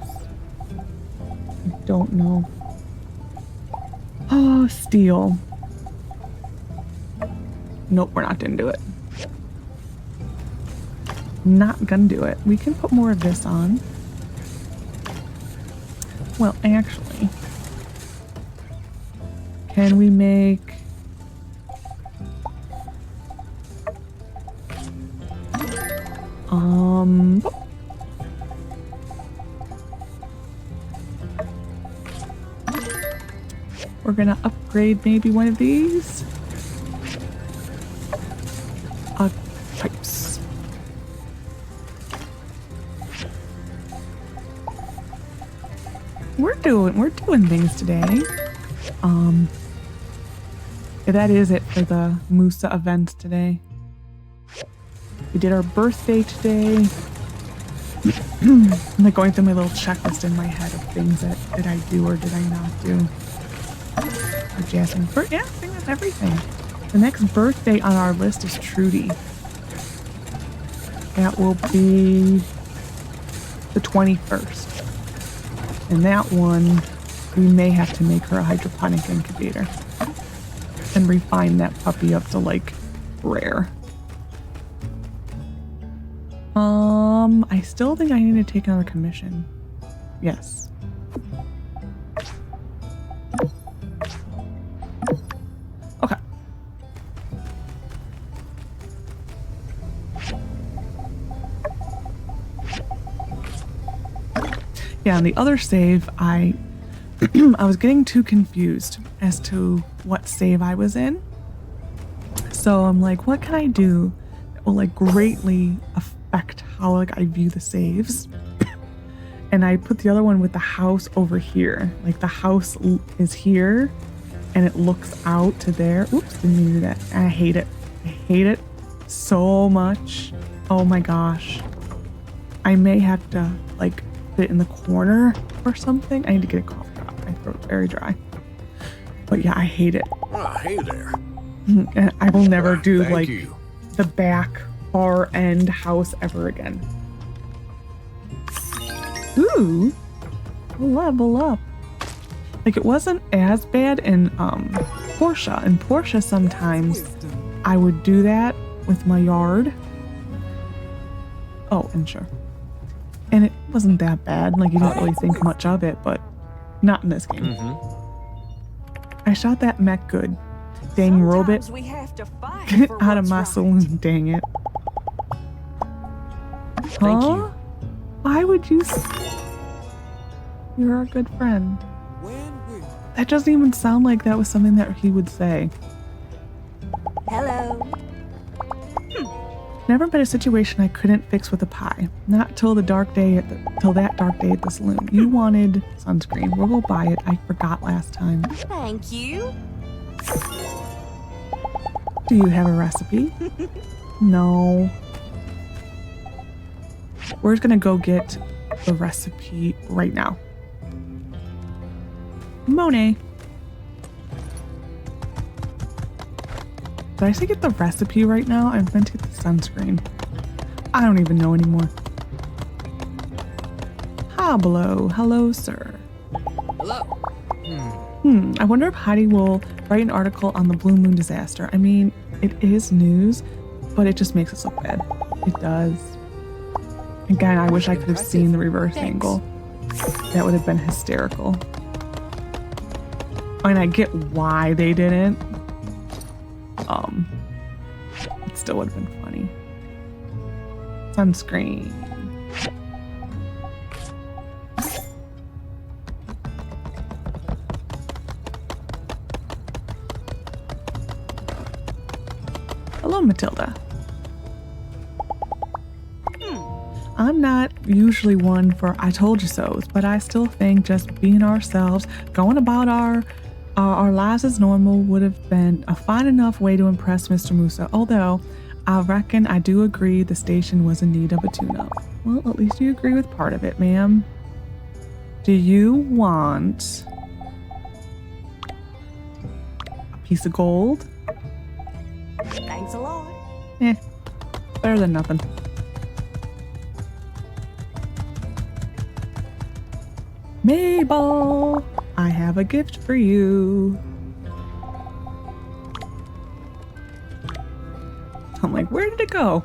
I don't know. Oh, steel. Nope, we're not gonna do it. Not gonna do it. We can put more of this on. Well, actually, can we make... We're gonna upgrade maybe one of these. Pipes. We're doing things today. Yeah, that is it for the Musa events today. We did our birthday today. I'm like going through my little checklist in my head of things that did I do or did I not do. Or Jasmine. Yeah, I think that's everything. The next birthday on our list is Trudy. That will be the 21st. And that one, we may have to make her a hydroponic incubator. And refine that puppy up to like rare. I still think I need to take another commission. Yes. Okay. Yeah, on the other save, I was getting too confused as to what save I was in. So I'm like, what can I do that will like greatly affect how like I view the saves? And I put the other one with the house over here. Like the house is here and it looks out to there. Oops, didn't mean to do that. I hate it. I hate it so much. Oh my gosh. I may have to like put it in the corner or something. I need to get a cough drop. My throat's very dry. But yeah, I hate it. Ah, hey there. And I will never do Thank like you. the back far end house ever again. Ooh, level up. Like it wasn't as bad in Portia. In Portia sometimes I would do that with my yard. Oh, and sure. And it wasn't that bad. Like you don't really think much of it, but not in this game. I I shot that mech good. Dang robot. We have to fight Get for out of what's my right. saloon, dang it. Thank you. Why would you? You're a good friend. That doesn't even sound like that was something that he would say. Hello. Never been a situation I couldn't fix with a pie. Not till that dark day at the saloon. You wanted sunscreen. We'll go buy it. I forgot last time. Thank you. Do you have a recipe? No. We're just gonna go get the recipe right now. Monet. Did I say get the recipe right now? I meant to get the sunscreen. I don't even know anymore. Pablo, hello, sir. Hello. I wonder if Heidi will write an article on the Blue Moon disaster. I mean, it is news, but it just makes us look bad. It does. Again, I wish I could have seen the reverse angle. That would have been hysterical. I mean, I get why they didn't. It still would have been funny. Sunscreen. Hello, Matilda. I'm not usually one for I told you so's, but I still think just being ourselves, going about our lives as normal would have been a fine enough way to impress Mr. Musa, although I reckon I do agree the station was in need of a tune-up. Well, at least you agree with part of it, ma'am. Do you want a piece of gold? Thanks a lot. Better than nothing. Mabel, I have a gift for you. I'm like, where did it go?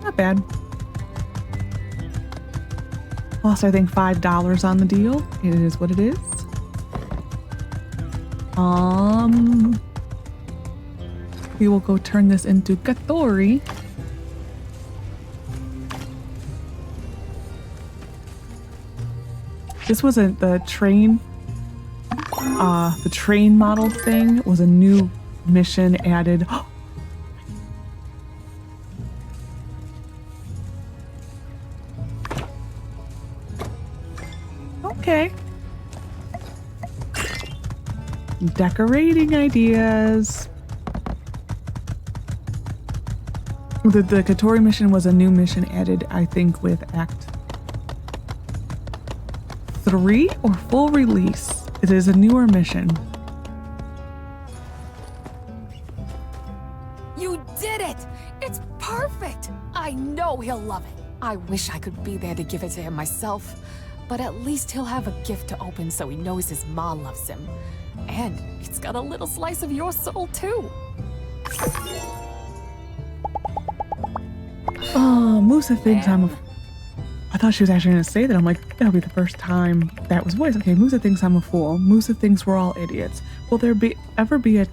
Not bad. Lost, I think, $5 on the deal. It is what it is. We will go turn this into Katori. This wasn't the train model thing was a new mission added. Okay. Decorating ideas. The Katori mission was a new mission added, I think, with Act 3 or full release. It is a newer mission. You did it! It's perfect! I know he'll love it. I wish I could be there to give it to him myself, but at least he'll have a gift to open so he knows his ma loves him. And it's got a little slice of your soul, too. Oh, Musa thinks I'm a... I thought she was actually going to say that. I'm like, that'll be the first time that was voiced. Okay, Musa thinks I'm a fool. Musa thinks we're all idiots. Will there ever be a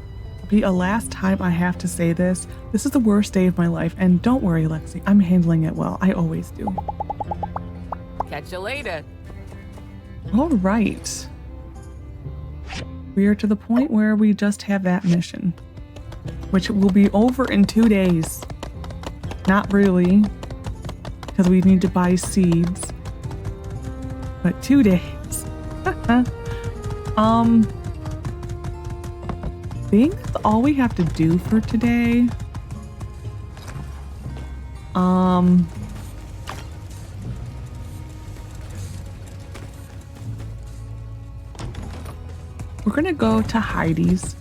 last time I have to say this? This is the worst day of my life. And don't worry, Lexi. I'm handling it well. I always do. Catch you later. All right. We are to the point where we just have that mission, which will be over in 2 days. Not really, because we need to buy seeds, but 2 days. Being that's all we have to do for today. We're gonna go to Heidi's.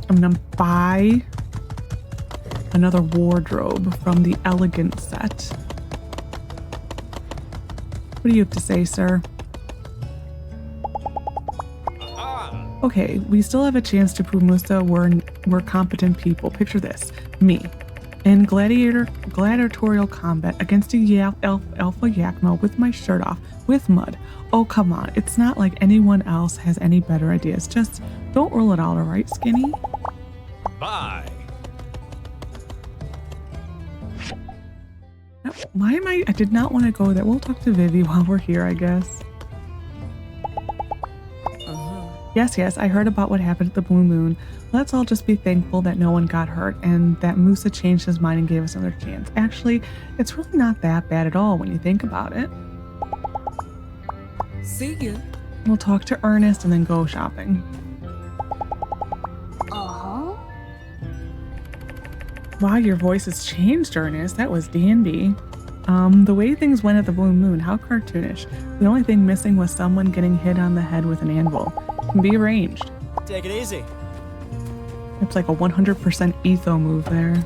I'm gonna buy another wardrobe from the Elegant set. What do you have to say, sir? Okay, we still have a chance to prove Musa we're competent people. Picture this. Me, in gladiatorial combat against a alpha Yakmo with my shirt off, with mud. Oh, come on. It's not like anyone else has any better ideas. Just don't roll it out, alright, Skinny? Bye. Why am I did not want to go there. We'll talk to Vivi while we're here, I guess. Yes, I heard about what happened at the Blue Moon. Let's all just be thankful that no one got hurt and that Musa changed his mind and gave us another chance. Actually, it's really not that bad at all when you think about it. See ya. We'll talk to Ernest and then go shopping. Wow, your voice has changed, Ernest. That was D&D. The way things went at the Blue Moon, how cartoonish. The only thing missing was someone getting hit on the head with an anvil. It can be arranged. Take it easy. It's like a 100% etho move there.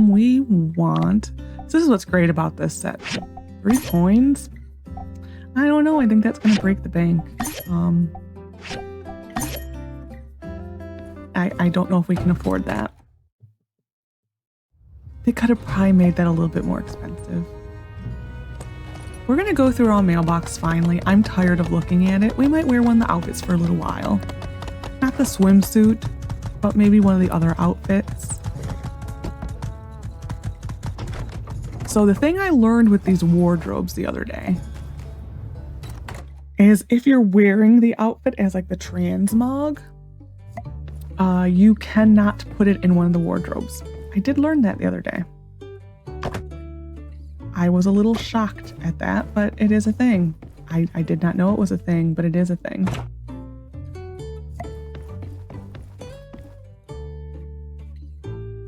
We want... So this is what's great about this set. 3 coins? I don't know. I think that's going to break the bank. I don't know if we can afford that. They could have probably made that a little bit more expensive. We're going to go through our mailbox finally. I'm tired of looking at it. We might wear one of the outfits for a little while. Not the swimsuit, but maybe one of the other outfits. So the thing I learned with these wardrobes the other day is if you're wearing the outfit as like the transmog, you cannot put it in one of the wardrobes. I did learn that the other day. I was a little shocked at that, but it is a thing. I did not know it was a thing, but it is a thing.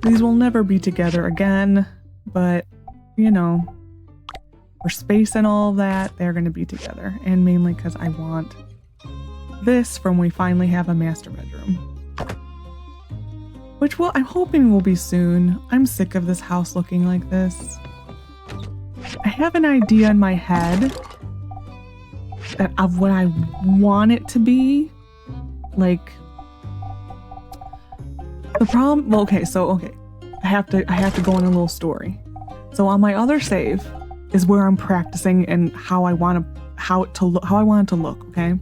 These will never be together again, but, you know, for space and all that, they're going to be together. And mainly because I want this from when we finally have a master bedroom. Which I'm hoping will be soon. I'm sick of this house looking like this. I have an idea in my head of what I want it to be. Like, the problem, well, okay. I have to go on a little story. So on my other save is where I'm practicing and how I want it to look, okay?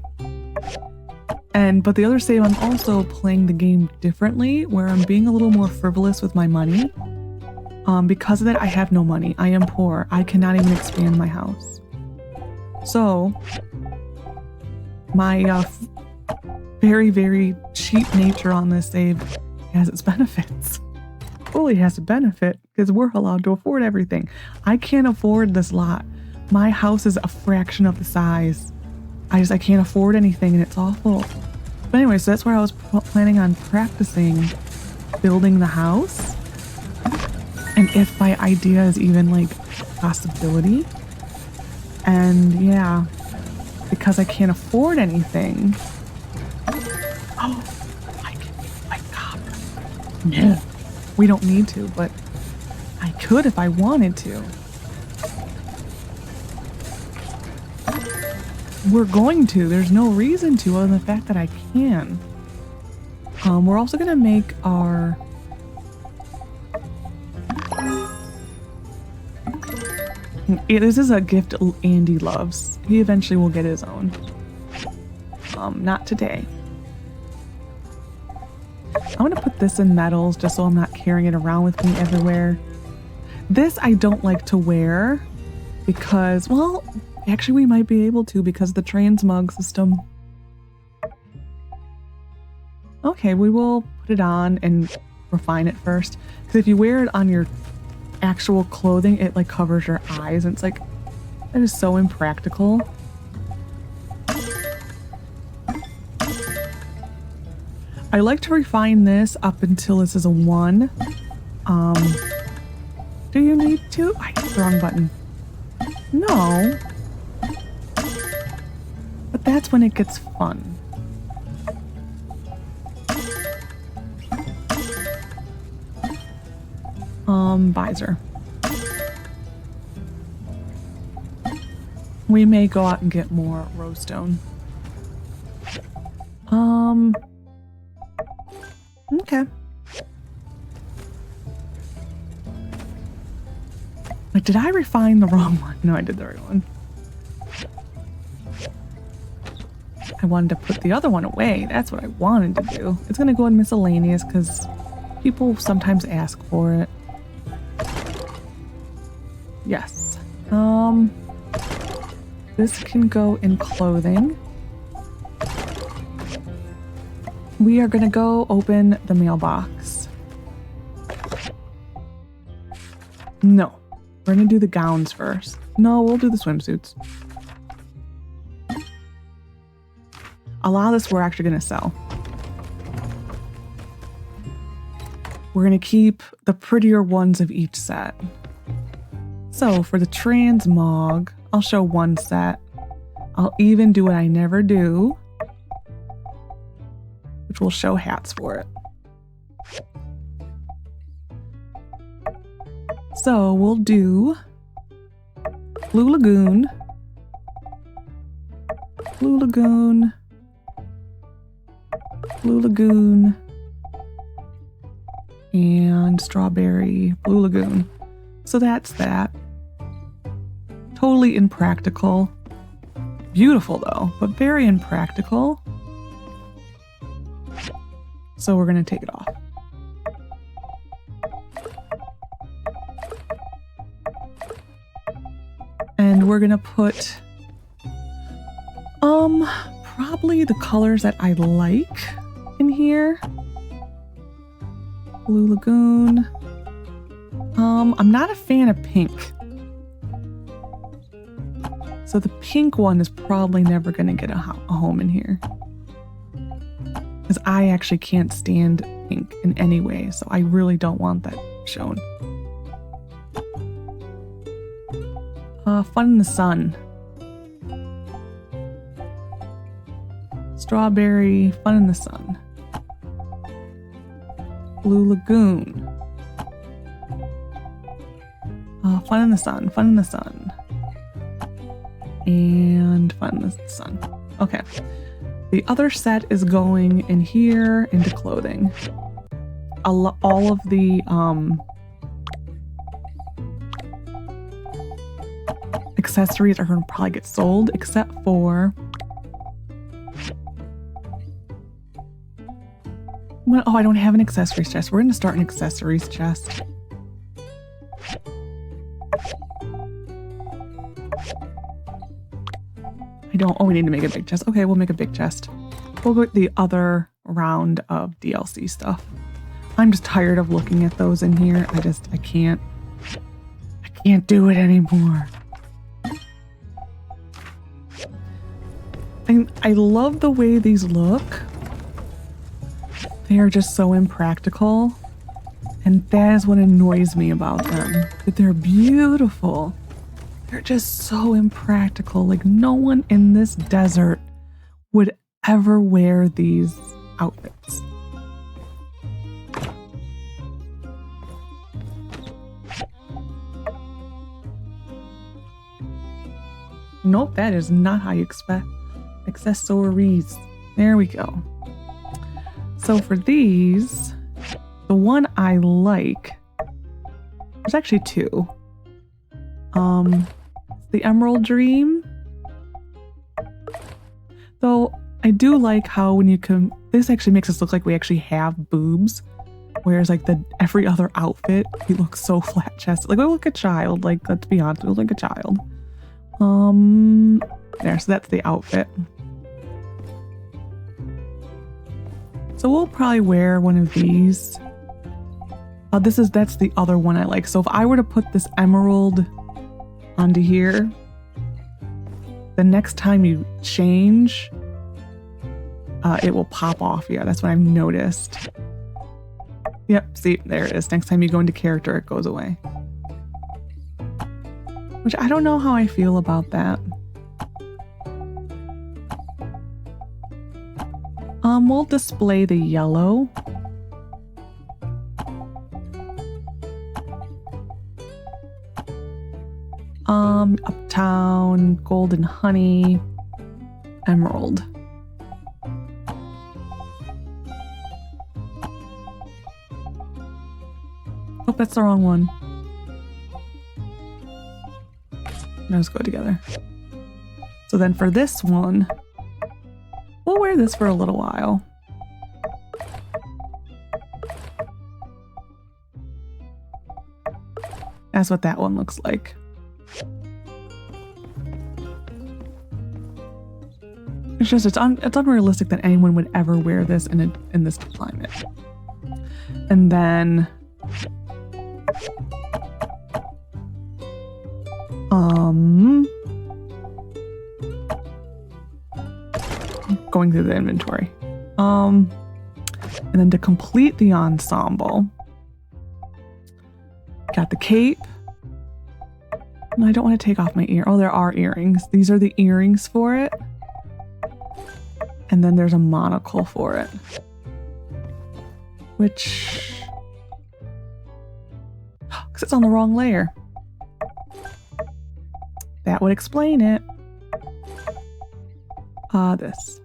But the other save, I'm also playing the game differently, where I'm being a little more frivolous with my money. Because of that, I have no money. I am poor. I cannot even expand my house. So, my very, very cheap nature on this save has its benefits. Fully has a benefit because we're allowed to afford everything. I can't afford this lot. My house is a fraction of the size. I can't afford anything and it's awful. But anyway, so that's where I was planning on practicing building the house. And if my idea is even like a possibility. And yeah, because I can't afford anything. Oh, my God. No. We don't need to, but I could if I wanted to. We're going to. There's no reason to other than the fact that I can. We're also going to make our... This is a gift Andy loves. He eventually will get his own. Not today. I'm going to put this in metals just so I'm not carrying it around with me everywhere. This I don't like to wear because, well, actually we might be able to because of the transmog system. Okay, we will put it on and refine it first. Because if you wear it on your actual clothing, it like covers your eyes and it's like, that is so impractical. I like to refine this up until this is a 1. Do you need to? I hit the wrong button. No. But that's when it gets fun. Visor. We may go out and get more rose stone. Okay. Like, did I refine the wrong one? No, I did the right one. I wanted to put the other one away. That's what I wanted to do. It's gonna go in miscellaneous because people sometimes ask for it. Yes. This can go in clothing. We are gonna go open the mailbox. No. We're gonna do the gowns first. No, we'll do the swimsuits. A lot of this we're actually gonna sell. We're gonna keep the prettier ones of each set. So for the transmog, I'll show one set. I'll even do what I never do, which will show hats for it. So we'll do Blue Lagoon, Blue Lagoon, Blue Lagoon, and Strawberry Blue Lagoon. So that's that. Totally impractical. Beautiful though, but very impractical. So we're gonna take it off. And we're gonna put probably the colors that I like in here. Blue Lagoon. I'm not a fan of pink. So the pink one is probably never gonna get a home in here. Because I actually can't stand pink in any way, so I really don't want that shown. Fun in the Sun. Strawberry, Fun in the Sun. Blue Lagoon. Fun in the Sun, Fun in the Sun. And Fun in the Sun. Okay. The other set is going in here into clothing. All of the accessories are going to probably get sold, except for I don't have an accessories chest. We're going to start an accessories chest. We need to make a big chest. Okay, we'll make a big chest. We'll go with the other round of DLC stuff. I'm just tired of looking at those in here. I can't do it anymore. I love the way these look. They are just so impractical. And that is what annoys me about them. That they're beautiful. They're just so impractical. Like, no one in this desert would ever wear these outfits. Nope, that is not how you expect accessories. There we go. So for these, the one I like, there's actually two. The Emerald Dream. Though I do like how when you come, this actually makes us look like we actually have boobs. Whereas like every other outfit, we look so flat chested. Like we look a child, like let's be honest, we look like a child. There, so that's the outfit. So we'll probably wear one of these. That's the other one I like. So if I were to put this emerald onto here, the next time you change, it will pop off. Yeah, that's what I've noticed. Yep, see, there it is. Next time you go into character, it goes away. Which I don't know how I feel about that. We'll display the yellow. Uptown, Golden Honey, Emerald. Oh, that's the wrong one. Those go together. So then for this one, we'll wear this for a little while. That's what that one looks like. It's just, it's unrealistic that anyone would ever wear this in this climate. And then, going through the inventory. And then to complete the ensemble, got the cape. No, I don't want to take off my ear. Oh, there are earrings. These are the earrings for it. And then there's a monocle for it. Which... because it's on the wrong layer. That would explain it. This.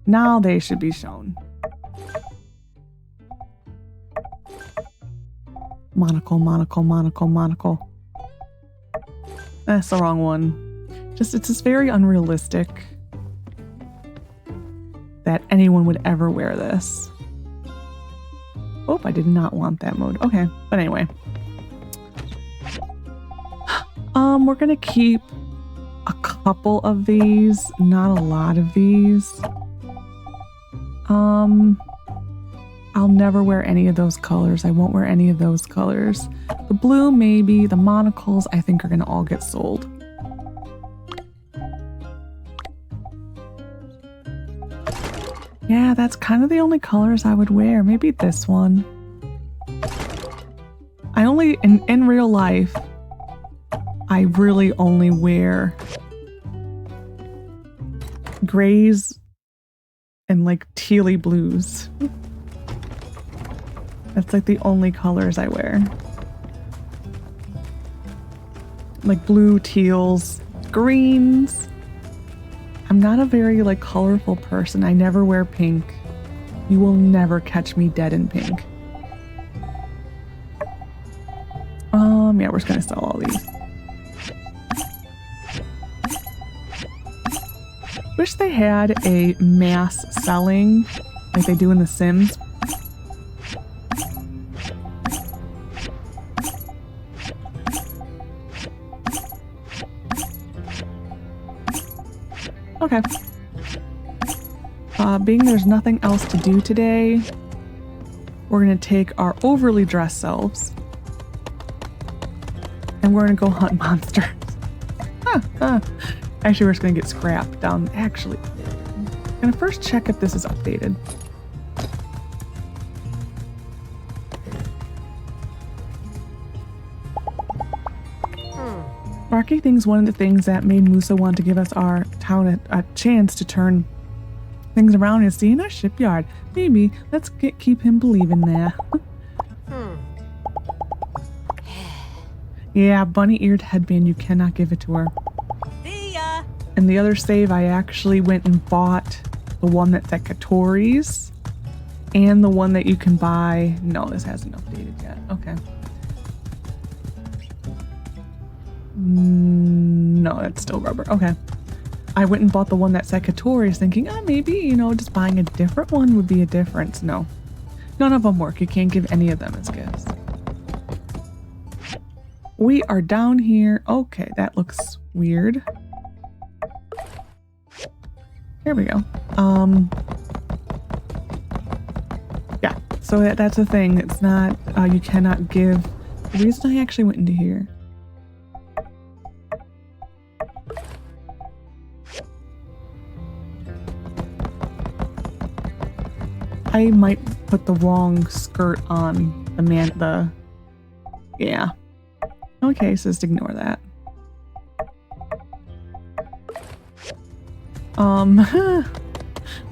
Now they should be shown. Monocle, monocle, monocle, monocle. That's the wrong one. It's just very unrealistic that anyone would ever wear this. Oh, I did not want that mode. Okay, but anyway. We're gonna keep a couple of these, not a lot of these. I'll never wear any of those colors. I won't wear any of those colors. The blue, maybe. The monocles, I think, are gonna all get sold. Yeah, that's kind of the only colors I would wear. Maybe this one. I only, in real life, I really only wear grays and like tealy blues. That's like the only colors I wear. Like blue, teals, greens. I'm not a very like colorful person. I never wear pink. You will never catch me dead in pink. Yeah, we're just gonna sell all these. Wish they had a mass selling like they do in The Sims. Okay. Being there's nothing else to do today, we're gonna take our overly dressed selves and we're gonna go hunt monsters. Actually, we're just gonna get scrap down. Actually, I'm gonna first check if this is updated. Marketing's one of the things that made Musa want to give us our town a chance to turn things around and see in our shipyard. Maybe let's keep him believing that. Yeah, bunny-eared headband. You cannot give it to her. See ya. And the other save, I actually went and bought the one that's at Katori's and the one that you can buy. No, this hasn't updated yet. Okay. No, that's still rubber. Okay. I went and bought the one that's at Katori's thinking, maybe, you know, just buying a different one would be a difference. No. None of them work. You can't give any of them as gifts. We are down here. Okay, that looks weird. Here we go. Yeah, so that's the thing. It's not, you cannot give. The reason I actually went into here. I might put the wrong skirt on yeah. Okay, so just ignore that.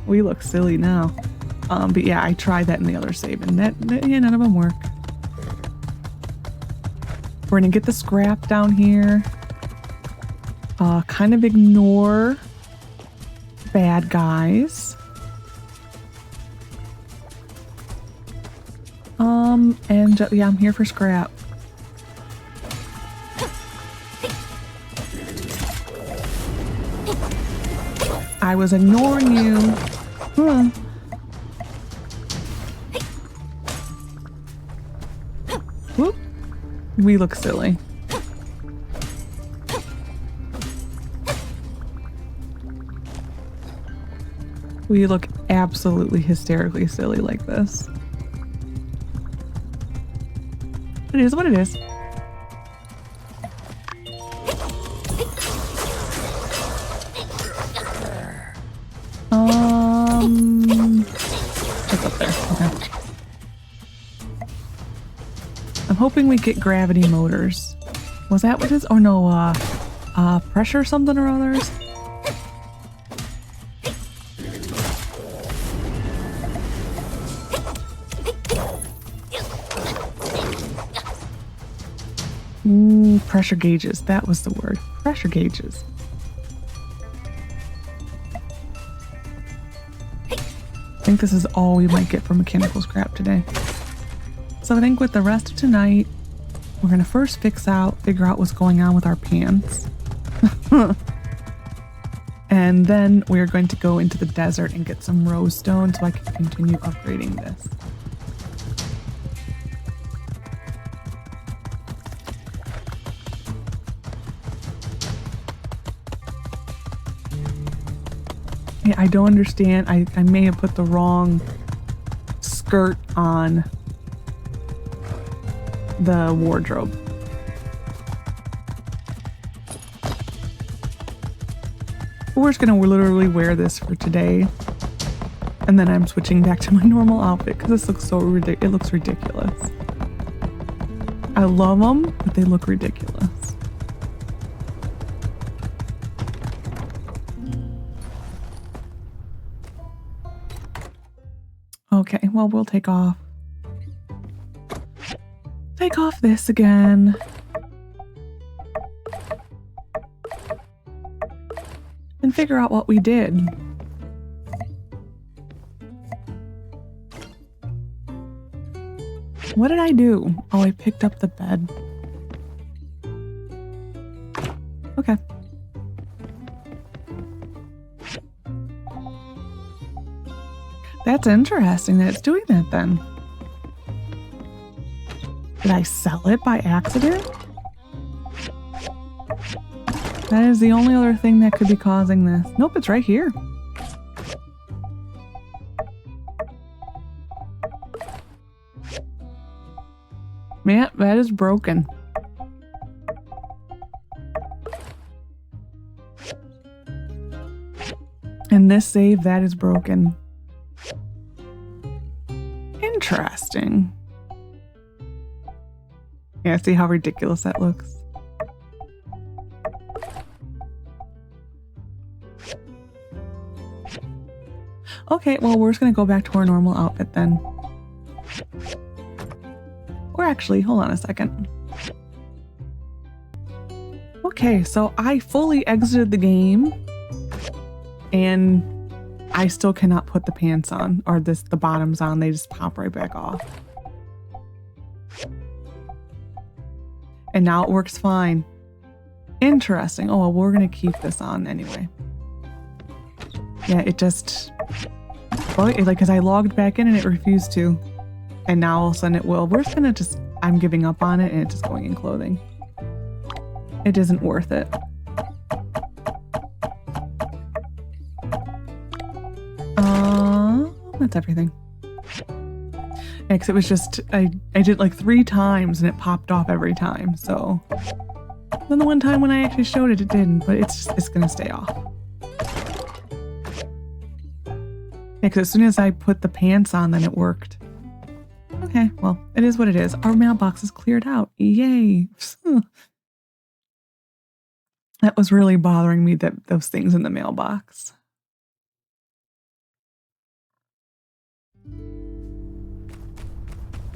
We look silly now. But yeah, I tried that in the other save and yeah, none of them work. We're gonna get the scrap down here. Kind of ignore bad guys. Yeah, I'm here for scrap. I was ignoring you. Huh. Whoop. We look silly. We look absolutely hysterically silly like this. It is what it is. It's up there. Okay. I'm hoping we get gravity motors. Was that what it is? Or no, pressure something or others? Pressure gauges. That was the word. Pressure gauges. I think this is all we might get for mechanical scrap today. So I think with the rest of tonight, we're going to first figure out what's going on with our pants. And then we're going to go into the desert and get some rose stone so I can continue upgrading this. Yeah, I don't understand. I may have put the wrong skirt on the wardrobe. We're just gonna literally wear this for today. And then I'm switching back to my normal outfit because this looks so ridiculous. It looks ridiculous. I love them, but they look ridiculous. Okay, well, we'll take off this again. And figure out what we did. What did I do? Oh, I picked up the bed. Okay. That's interesting that it's doing that then. Did I sell it by accident? That is the only other thing that could be causing this. Nope, it's right here. Man, that is broken. And this save, that is broken. Interesting. Yeah, see how ridiculous that looks? Okay, well, we're just gonna go back to our normal outfit then. Or actually, hold on a second. Okay, so I fully exited the game and I still cannot put the pants on or the bottoms on. They just pop right back off. And now it works fine. Interesting. Oh, well, we're going to keep this on anyway. Yeah, it just... Well, because I logged back in and it refused to. And now all of a sudden it will. We're just going to I'm giving up on it and it's just going in clothing. It isn't worth it. That's everything. Yeah, because it was just, I did it like 3 times and it popped off every time, so. Then the one time when I actually showed it, it didn't, but it's gonna stay off. Yeah, because as soon as I put the pants on, then it worked. Okay, well, it is what it is. Our mailbox is cleared out. Yay! That was really bothering me, those things in the mailbox.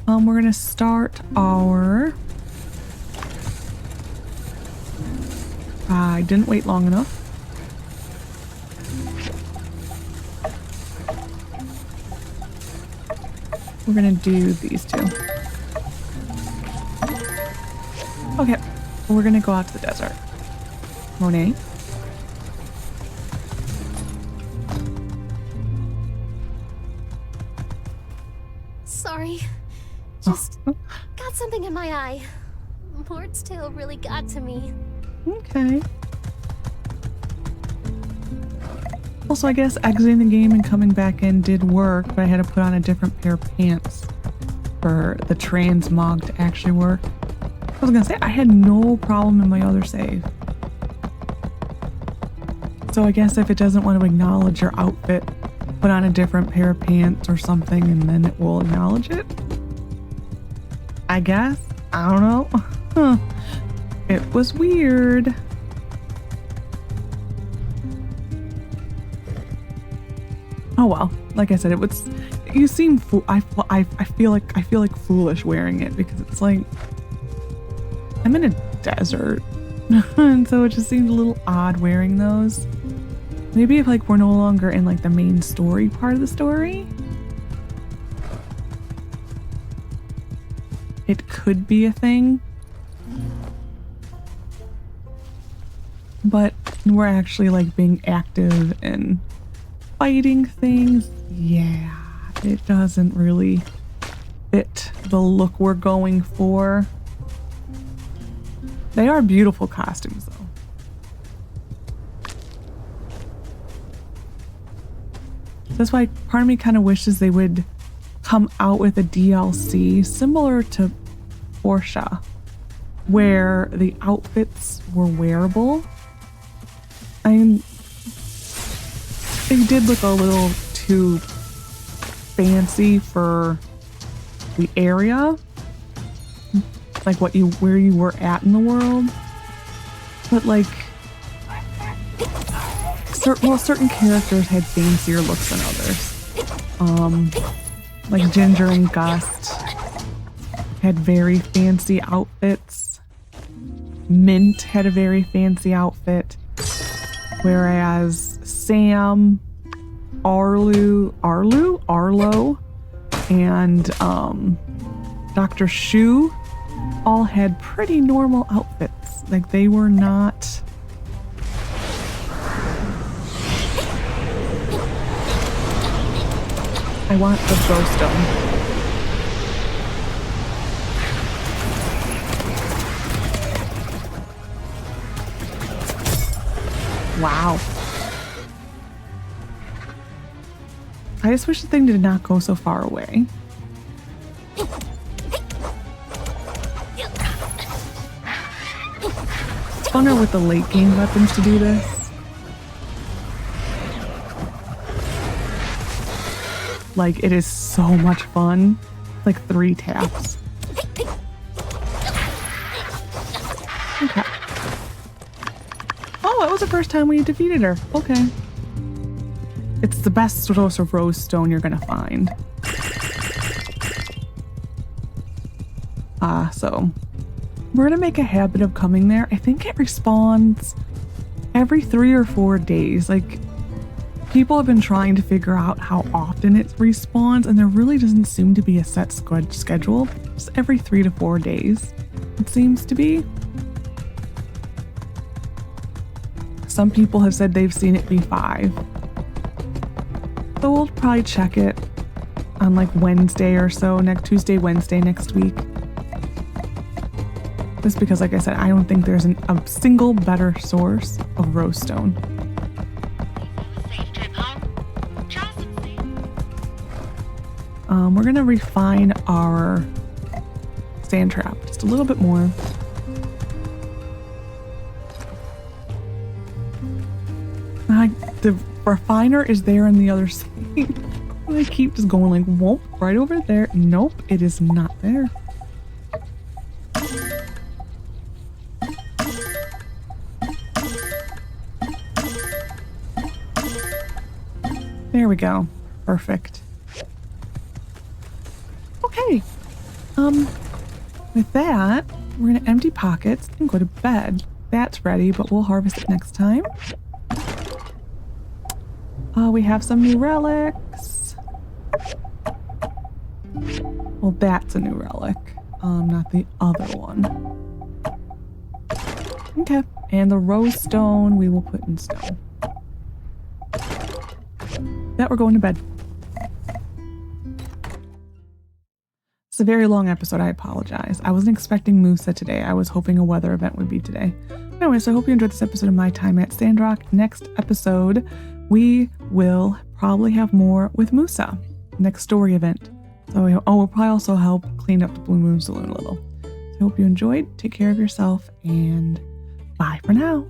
We're gonna start our... I didn't wait long enough. We're gonna do these two. Okay, we're gonna go out to the desert. Monet? Sorry. Just got something in my eye. Lord's Tale really got to me. Okay. Also, I guess exiting the game and coming back in did work, but I had to put on a different pair of pants for the transmog to actually work. I was gonna say, I had no problem in my other save. So I guess if it doesn't want to acknowledge your outfit, put on a different pair of pants or something and then it will acknowledge it. I guess. I don't know. Huh. It was weird. Oh well, like I said, it was. You seem. I feel like foolish wearing it because it's like I'm in a desert, and so it just seemed a little odd wearing those. Maybe if like we're no longer in like the main story part of the story, it could be a thing. But we're actually like being active and fighting things. Yeah, it doesn't really fit the look we're going for. They are beautiful costumes though. That's why part of me kind of wishes they would come out with a DLC similar to Portia, where the outfits were wearable. I mean, they did look a little too fancy for the area, like where you were at in the world. But like, certain characters had fancier looks than others. Like Ginger and Gust had very fancy outfits. Mint had a very fancy outfit. Whereas Sam, Arlo, and Dr. Shu all had pretty normal outfits. Like they were not. I want the glowstone. Wow. I just wish the thing did not go so far away. It's funner with the late game weapons to do this. Like, it is so much fun. Like 3 taps. Okay. Oh, it was the first time we defeated her. Okay. It's the best source of rose stone you're gonna find. So we're gonna make a habit of coming there. I think it respawns every 3 or 4 days. Like, people have been trying to figure out how often it respawns, and there really doesn't seem to be a set schedule. Just every 3 to 4 days, it seems to be. Some people have said they've seen it be 5. So we'll probably check it on like Wednesday or so, Tuesday, Wednesday next week. Just because, like I said, I don't think there's a single better source of rosestone. We're gonna refine our sand trap just a little bit more. The refiner is there on the other side. I keep just going like, whoop, right over there. Nope, it is not there. There we go. Perfect. Okay. With that, we're gonna empty pockets and go to bed. That's ready, but we'll harvest it next time. We have some new relics. Well, that's a new relic. Not the other one. Okay. And the rose stone we will put in stone. That we're going to bed. It's a very long episode. I apologize. I wasn't expecting Musa today. I was hoping a weather event would be today. Anyways, I hope you enjoyed this episode of My Time at Sandrock. Next episode, we will probably have more with Musa. Next story event. So we'll probably also help clean up the Blue Moon Saloon a little. So I hope you enjoyed. Take care of yourself and bye for now.